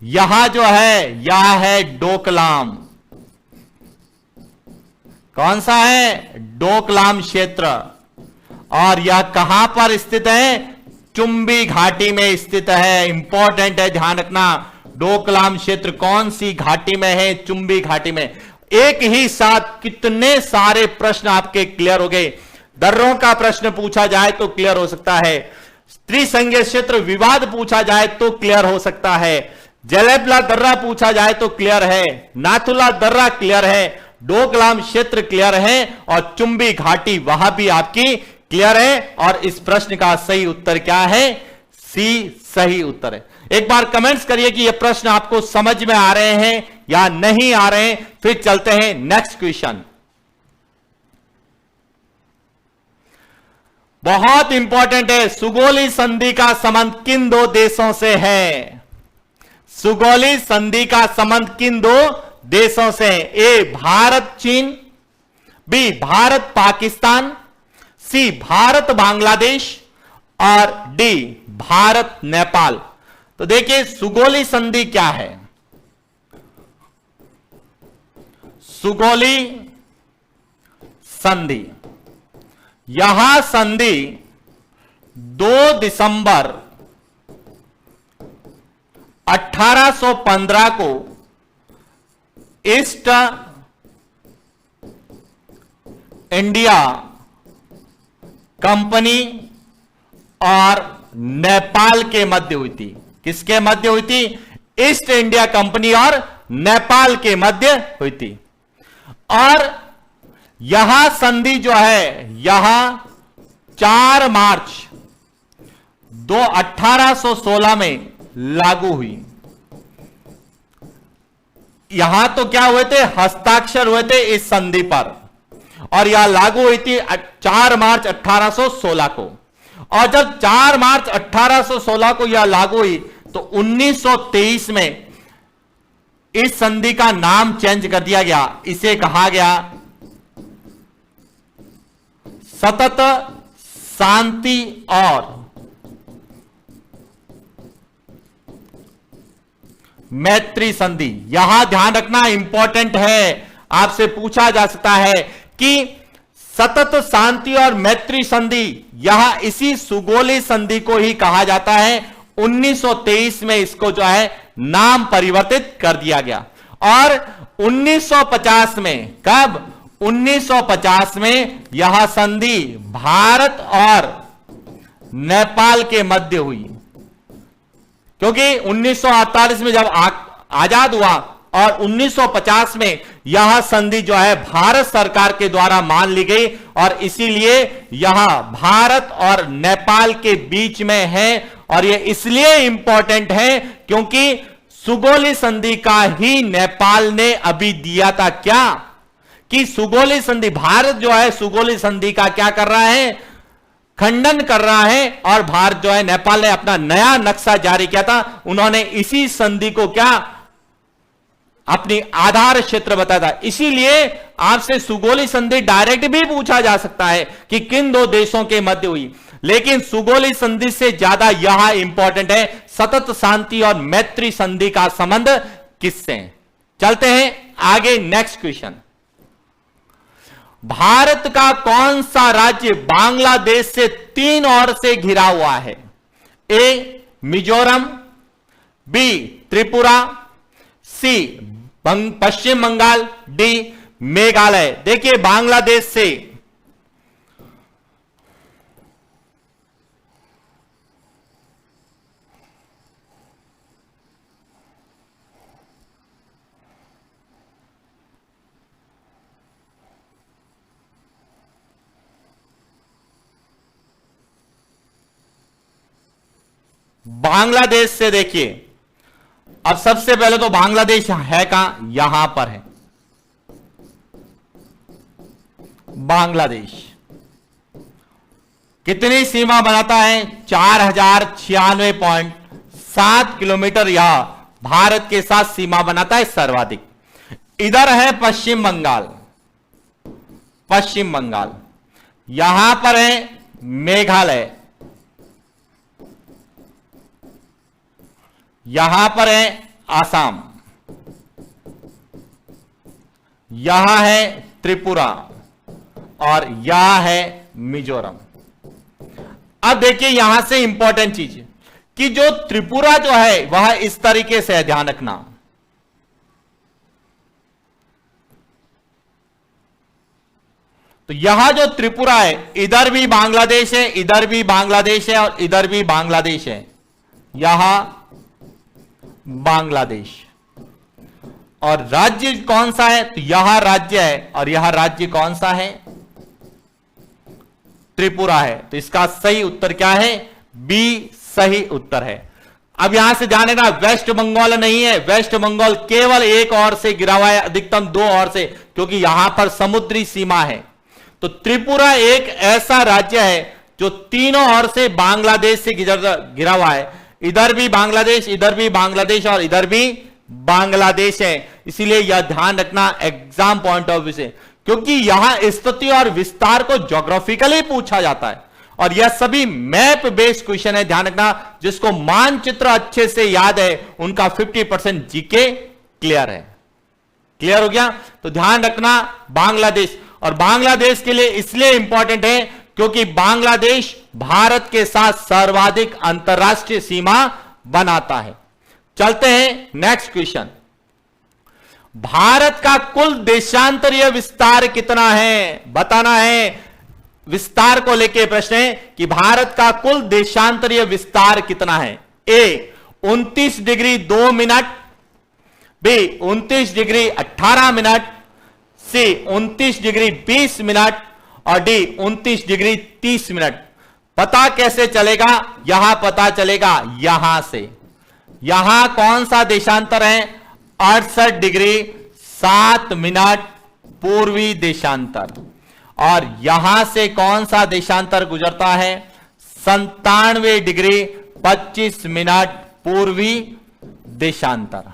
S1: यहां जो है यह है डोकलाम। कौन सा है, डोकलाम क्षेत्र। और यह कहां पर स्थित है, चुंबी घाटी में स्थित है। इंपॉर्टेंट है, ध्यान रखना, डोकलाम क्षेत्र कौन सी घाटी में है, चुंबी घाटी में। एक ही साथ कितने सारे प्रश्न आपके क्लियर हो गए। दर्रों का प्रश्न पूछा जाए तो क्लियर हो सकता है, त्रिसंघीय क्षेत्र विवाद पूछा जाए तो क्लियर हो सकता है, जेलेपला दर्रा पूछा जाए तो क्लियर है, नाथुला दर्रा क्लियर है, डोकलाम क्षेत्र क्लियर है, और चुंबी घाटी वहां भी आपकी क्लियर है। और इस प्रश्न का सही उत्तर क्या है, सी सही उत्तर है। एक बार कमेंट्स करिए कि ये प्रश्न आपको समझ में आ रहे हैं या नहीं आ रहे हैं। फिर चलते हैं नेक्स्ट क्वेश्चन। बहुत इंपॉर्टेंट है, सुगोली संधि का संबंध किन दो देशों से है। सुगोली संधि का संबंध किन दो देशों से है। ए भारत चीन, बी भारत पाकिस्तान, सी भारत बांग्लादेश, और डी भारत नेपाल। तो देखिए सुगोली संधि क्या है। सुगोली संधि, यहां संधि 2 दिसंबर 1815 को ईस्ट इंडिया कंपनी और नेपाल के मध्य हुई थी। किसके मध्य हुई थी, ईस्ट इंडिया कंपनी और नेपाल के मध्य हुई थी। और यहां संधि जो है यहां 4 मार्च 1816 में लागू हुई। यहां तो क्या हुए थे, हस्ताक्षर हुए थे इस संधि पर, और यह लागू हुई थी 4 मार्च 1816 को। और जब 4 मार्च 1816 को यह लागू हुई तो 1923 में इस संधि का नाम चेंज कर दिया गया। इसे कहा गया सतत शांति और मैत्री संधि। यहां ध्यान रखना इंपॉर्टेंट है, आपसे पूछा जा सकता है कि सतत शांति और मैत्री संधि, यहां इसी सुगोली संधि को ही कहा जाता है। 1923 में इसको जो है नाम परिवर्तित कर दिया गया। और 1950 में, कब, 1950 में यह संधि भारत और नेपाल के मध्य हुई। क्योंकि 1948 में जब आजाद हुआ और 1950 में यह संधि जो है भारत सरकार के द्वारा मान ली गई, और इसीलिए यह भारत और नेपाल के बीच में है। और यह इसलिए इंपॉर्टेंट है क्योंकि सुगोली संधि का ही नेपाल ने अभी दिया था क्या, कि सुगोली संधि, भारत जो है सुगोली संधि का क्या कर रहा है, खंडन कर रहा है। और भारत जो है, नेपाल ने अपना नया नक्शा जारी किया था, उन्होंने इसी संधि को क्या अपनी आधार क्षेत्र बताया था। इसीलिए आपसे सुगोली संधि डायरेक्ट भी पूछा जा सकता है कि किन दो देशों के मध्य हुई, लेकिन सुगोली संधि से ज्यादा यह इंपॉर्टेंट है सतत शांति और मैत्री संधि का संबंध किससे है। चलते हैं आगे, नेक्स्ट क्वेश्चन। भारत का कौन सा राज्य बांग्लादेश से 3 ओर से घिरा हुआ है? ए मिजोरम, बी त्रिपुरा, सी पश्चिम बंगाल, डी मेघालय। देखिए बांग्लादेश से बांग्लादेश से देखिए, अब सबसे पहले तो बांग्लादेश है कहां? यहां पर है बांग्लादेश। कितनी सीमा बनाता है? 4096.7 किलोमीटर यह भारत के साथ सीमा बनाता है सर्वाधिक। इधर है पश्चिम बंगाल, पश्चिम बंगाल, यहां पर है मेघालय, यहां पर है आसाम, यहां है त्रिपुरा और यहां है मिजोरम। अब देखिए यहां से इंपॉर्टेंट चीज कि जो त्रिपुरा जो है वह इस तरीके से है, ध्यान रखना। तो यहां जो त्रिपुरा है, इधर भी बांग्लादेश है, इधर भी बांग्लादेश है और इधर भी बांग्लादेश है, यहां बांग्लादेश। और राज्य कौन सा है? तो यहां राज्य है और यहां राज्य कौन सा है? त्रिपुरा है। तो इसका सही उत्तर क्या है? बी सही उत्तर है। अब यहां से ध्यान रखना, वेस्ट बंगाल नहीं है, वेस्ट बंगाल केवल एक ओर से गिरा हुआ है, अधिकतम 2 ओर से, क्योंकि यहां पर समुद्री सीमा है। तो त्रिपुरा एक ऐसा राज्य है जो तीनों ओर से बांग्लादेश से घिरा हुआ है। इधर भी बांग्लादेश, इधर भी बांग्लादेश और इधर भी बांग्लादेश है। इसीलिए यह ध्यान रखना एग्जाम पॉइंट ऑफ व्यू से, क्योंकि यहां स्थिति और विस्तार को ज्योग्राफिकली पूछा जाता है और यह सभी मैप बेस्ड क्वेश्चन है। ध्यान रखना, जिसको मानचित्र अच्छे से याद है उनका 50% जीके क्लियर है। क्लियर हो गया? तो ध्यान रखना बांग्लादेश, और बांग्लादेश के लिए इसलिए इंपॉर्टेंट है क्योंकि बांग्लादेश भारत के साथ सर्वाधिक अंतरराष्ट्रीय सीमा बनाता है। चलते हैं नेक्स्ट क्वेश्चन। भारत का कुल देशांतरीय विस्तार कितना है? बताना है। विस्तार को लेकर प्रश्न है कि भारत का कुल देशांतरीय विस्तार कितना है? A 29 degree 2 minute, B 29 degree 18 minute, C 29 degree 20 minute और डी 29 डिग्री 30 मिनट। पता कैसे चलेगा? यहां पता चलेगा, यहां से। यहां कौन सा देशांतर है? 68 डिग्री 7 मिनट पूर्वी देशांतर। और यहां से कौन सा देशांतर गुजरता है? 97 डिग्री 25 मिनट पूर्वी देशांतर।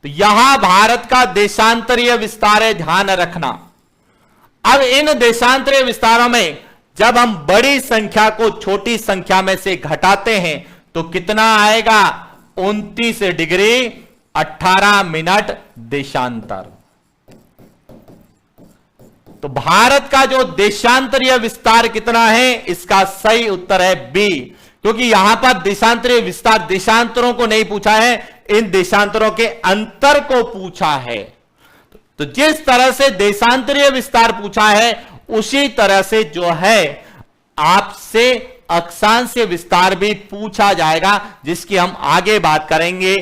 S1: तो यहां भारत का देशांतरीय विस्तार है, ध्यान रखना। अब इन देशांतरीय विस्तारों में जब हम बड़ी संख्या को छोटी संख्या में से घटाते हैं तो कितना आएगा? 29 डिग्री 18 मिनट देशांतर। तो भारत का जो देशांतरीय विस्तार कितना है, इसका सही उत्तर है बी, क्योंकि यहां पर देशांतरीय विस्तार देशांतरों को नहीं पूछा है, इन देशांतरों के अंतर को पूछा है। तो जिस तरह से देशांतरीय विस्तार पूछा है उसी तरह से जो है आपसे अक्षांशीय विस्तार भी पूछा जाएगा, जिसकी हम आगे बात करेंगे।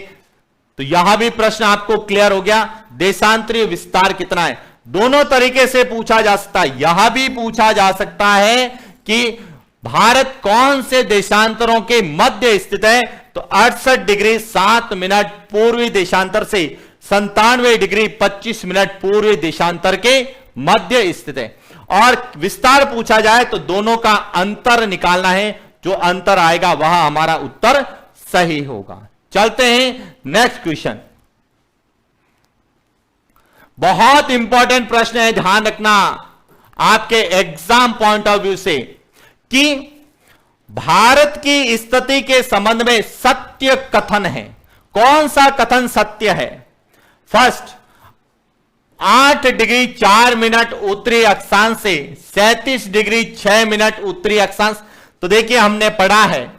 S1: तो यहां भी प्रश्न आपको क्लियर हो गया, देशांतरीय विस्तार कितना है। दोनों तरीके से पूछा जा सकता है। यहां भी पूछा जा सकता है कि भारत कौन से देशांतरों के मध्य स्थित है, तो 68 डिग्री 7 मिनट पूर्वी देशांतर से 97 डिग्री 25 मिनट पूर्वी देशांतर के मध्य स्थित है। और विस्तार पूछा जाए तो दोनों का अंतर निकालना है, जो अंतर आएगा वह हमारा उत्तर सही होगा। चलते हैं नेक्स्ट क्वेश्चन। बहुत इंपॉर्टेंट प्रश्न है, ध्यान रखना आपके एग्जाम पॉइंट ऑफ व्यू से, कि भारत की स्थिति के संबंध में सत्य कथन है। कौन सा कथन सत्य है? फर्स्ट, 8 डिग्री 4 मिनट उत्तरी अक्षांश से 37 डिग्री 6 मिनट उत्तरी अक्षांश। तो देखिए हमने पढ़ा है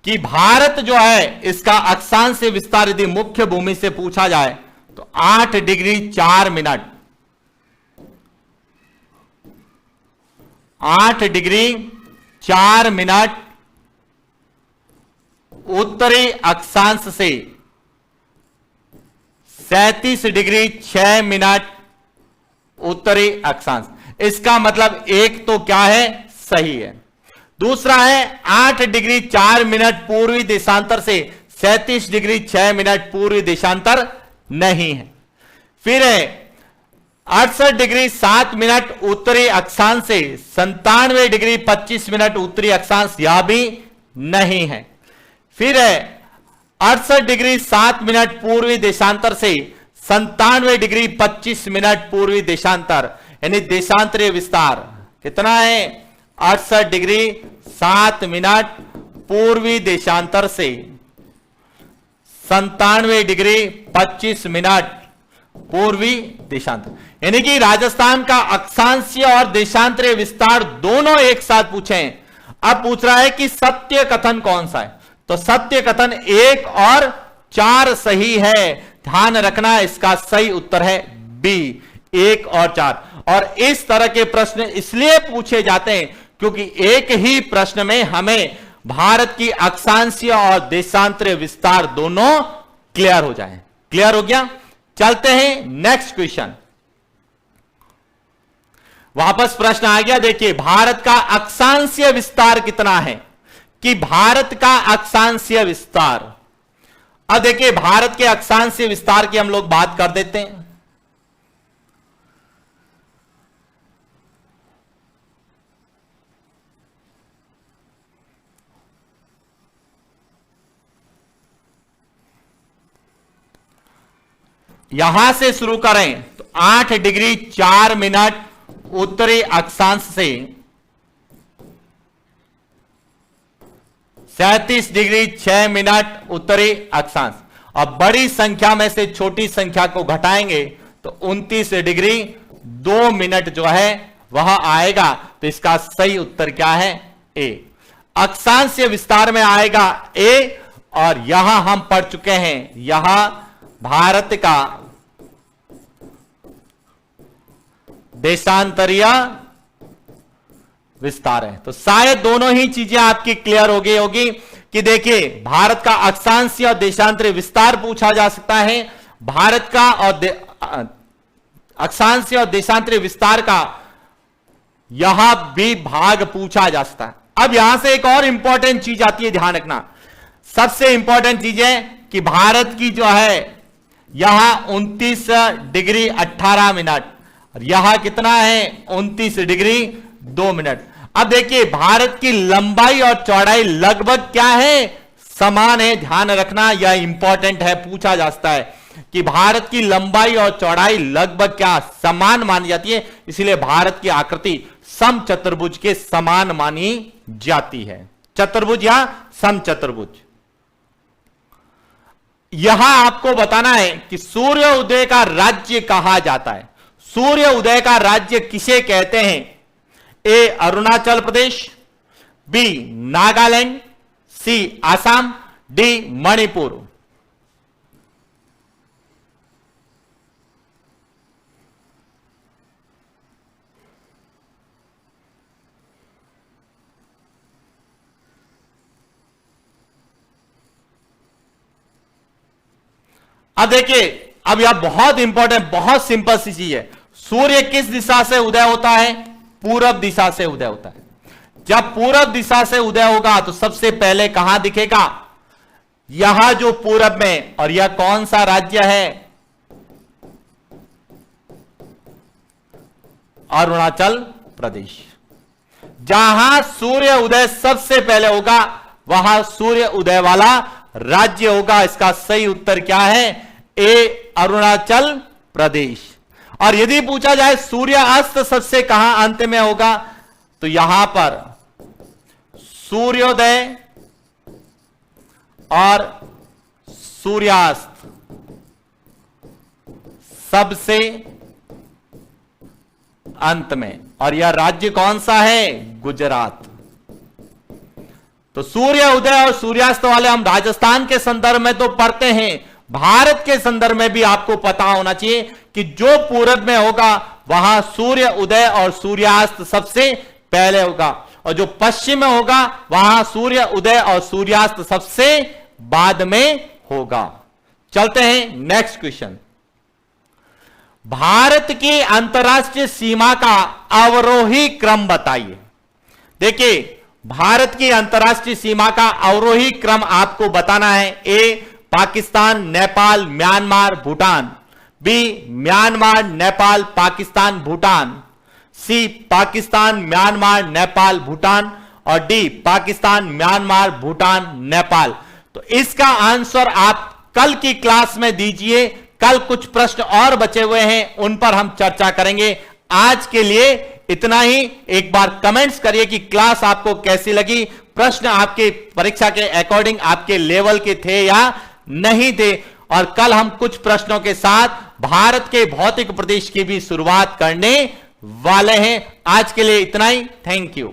S1: कि भारत जो है इसका अक्षांश से विस्तार यदि मुख्य भूमि से पूछा जाए तो 8 डिग्री 4 मिनट, 8 डिग्री 4 मिनट उत्तरी अक्षांश से 37 डिग्री 6 मिनट उत्तरी अक्षांश। इसका मतलब एक तो क्या है, सही है। दूसरा है 8 डिग्री 4 मिनट पूर्वी देशांतर से 37 डिग्री 6 मिनट पूर्वी देशांतर नहीं है। फिर है 68 डिग्री 7 मिनट उत्तरी अक्षांश से 97 डिग्री 25 मिनट उत्तरी अक्षांश, यह भी नहीं है। फिर है 68 डिग्री 7 मिनट पूर्वी देशांतर से 97 डिग्री 25 मिनट पूर्वी देशांतर, यानी देशांतरीय विस्तार कितना है, 68 डिग्री 7 मिनट पूर्वी देशांतर से 97 डिग्री 25 मिनट पूर्वी देशांतर, यानी कि राजस्थान का अक्षांशीय और देशांतरीय विस्तार दोनों एक साथ पूछे हैं। अब पूछ रहा है कि सत्य कथन कौन सा है, तो सत्य कथन 1 और 4 सही है। ध्यान रखना इसका सही उत्तर है बी, 1 और 4। और इस तरह के प्रश्न इसलिए पूछे जाते हैं क्योंकि एक ही प्रश्न में हमें भारत की अक्षांशीय और देशांतरीय विस्तार दोनों क्लियर हो जाए। क्लियर हो गया? चलते हैं नेक्स्ट क्वेश्चन। वापस प्रश्न आ गया, देखिए भारत का अक्षांशीय विस्तार कितना है, कि भारत का अक्षांशीय विस्तार। अब देखिए भारत के अक्षांशीय विस्तार की हम लोग बात कर देते हैं। यहां से शुरू करें तो 8 डिग्री 4 मिनट उत्तरी अक्षांश से 37 डिग्री 6 मिनट उत्तरी अक्षांश। अब बड़ी संख्या में से छोटी संख्या को घटाएंगे तो 29 डिग्री 2 मिनट जो है वह आएगा। तो इसका सही उत्तर क्या है, ए। अक्षांशीय विस्तार में आएगा ए, और यहां हम पढ़ चुके हैं, यहां भारत का देशांतरीय विस्तार है। तो शायद दोनों ही चीजें आपकी क्लियर हो गई होगी कि देखिए भारत का अक्षांशीय और देशांतरीय विस्तार पूछा जा सकता है, भारत का और अक्षांशीय और देशांतरीय विस्तार का यहां भी भाग पूछा जा सकता है। अब यहां से एक और इंपॉर्टेंट चीज आती है, ध्यान रखना। सबसे इंपॉर्टेंट चीज है कि भारत की जो है यहां 29 डिग्री 18 मिनट, और यहां कितना है 29 डिग्री 2 मिनट। अब देखिए भारत की लंबाई और चौड़ाई लगभग क्या है, समान है। ध्यान रखना यह इंपॉर्टेंट है, पूछा जा सकता है कि भारत की लंबाई और चौड़ाई लगभग क्या समान मानी जाती है, इसलिए भारत की आकृति समचतुर्भुज के समान मानी जाती है। चतुर्भुज या समचतुर्भुज। यहां आपको बताना है कि सूर्य उदय का राज्य कहा जाता है। सूर्य उदय का राज्य किसे कहते हैं, ए अरुणाचल प्रदेश, बी नागालैंड, सी आसाम, डी मणिपुर। अब देखिए, अब यह बहुत इंपॉर्टेंट, बहुत सिंपल सी चीज है। सूर्य किस दिशा से उदय होता है, पूरब दिशा से उदय होता है। जब पूरब दिशा से उदय होगा तो सबसे पहले कहां दिखेगा? यहां जो पूरब में, और यह कौन सा राज्य है? अरुणाचल प्रदेश। जहां सूर्य उदय सबसे पहले होगा वहां सूर्य उदय वाला राज्य होगा। इसका सही उत्तर क्या है? ए, अरुणाचल प्रदेश। और यदि पूछा जाए सूर्य अस्त सबसे कहां अंत में होगा, तो यहां पर सूर्योदय और सूर्यास्त सबसे अंत में। और यह राज्य कौन सा है? गुजरात। तो सूर्य उदय और सूर्यास्त वाले हम राजस्थान के संदर्भ में तो पढ़ते हैं, भारत के संदर्भ में भी आपको पता होना चाहिए कि जो पूरब में होगा वहां सूर्य उदय और सूर्यास्त सबसे पहले होगा, और जो पश्चिम में होगा वहां सूर्य उदय और सूर्यास्त सबसे बाद में होगा। चलते हैं नेक्स्ट क्वेश्चन। भारत की अंतरराष्ट्रीय सीमा का अवरोही क्रम बताइए। देखिए, भारत की अंतरराष्ट्रीय सीमा का अवरोही क्रम आपको बताना है। A, Pakistan, Nepal, Myanmar, Bhutan. B, Myanmar, Nepal, Pakistan, Bhutan. C, Pakistan, Myanmar, Nepal, Bhutan. और डी, पाकिस्तान, म्यांमार, भूटान, नेपाल। तो इसका आंसर आप कल की क्लास में दीजिए। कल कुछ प्रश्न और बचे हुए हैं, उन पर हम चर्चा करेंगे। आज के लिए इतना ही। एक बार कमेंट्स करिए कि क्लास आपको कैसी लगी, प्रश्न आपके परीक्षा के अकॉर्डिंग आपके लेवल के थे या नहीं थे। और कल हम कुछ प्रश्नों के साथ भारत के भौतिक प्रदेश की भी शुरुआत करने वाले हैं। आज के लिए इतना ही। Thank you.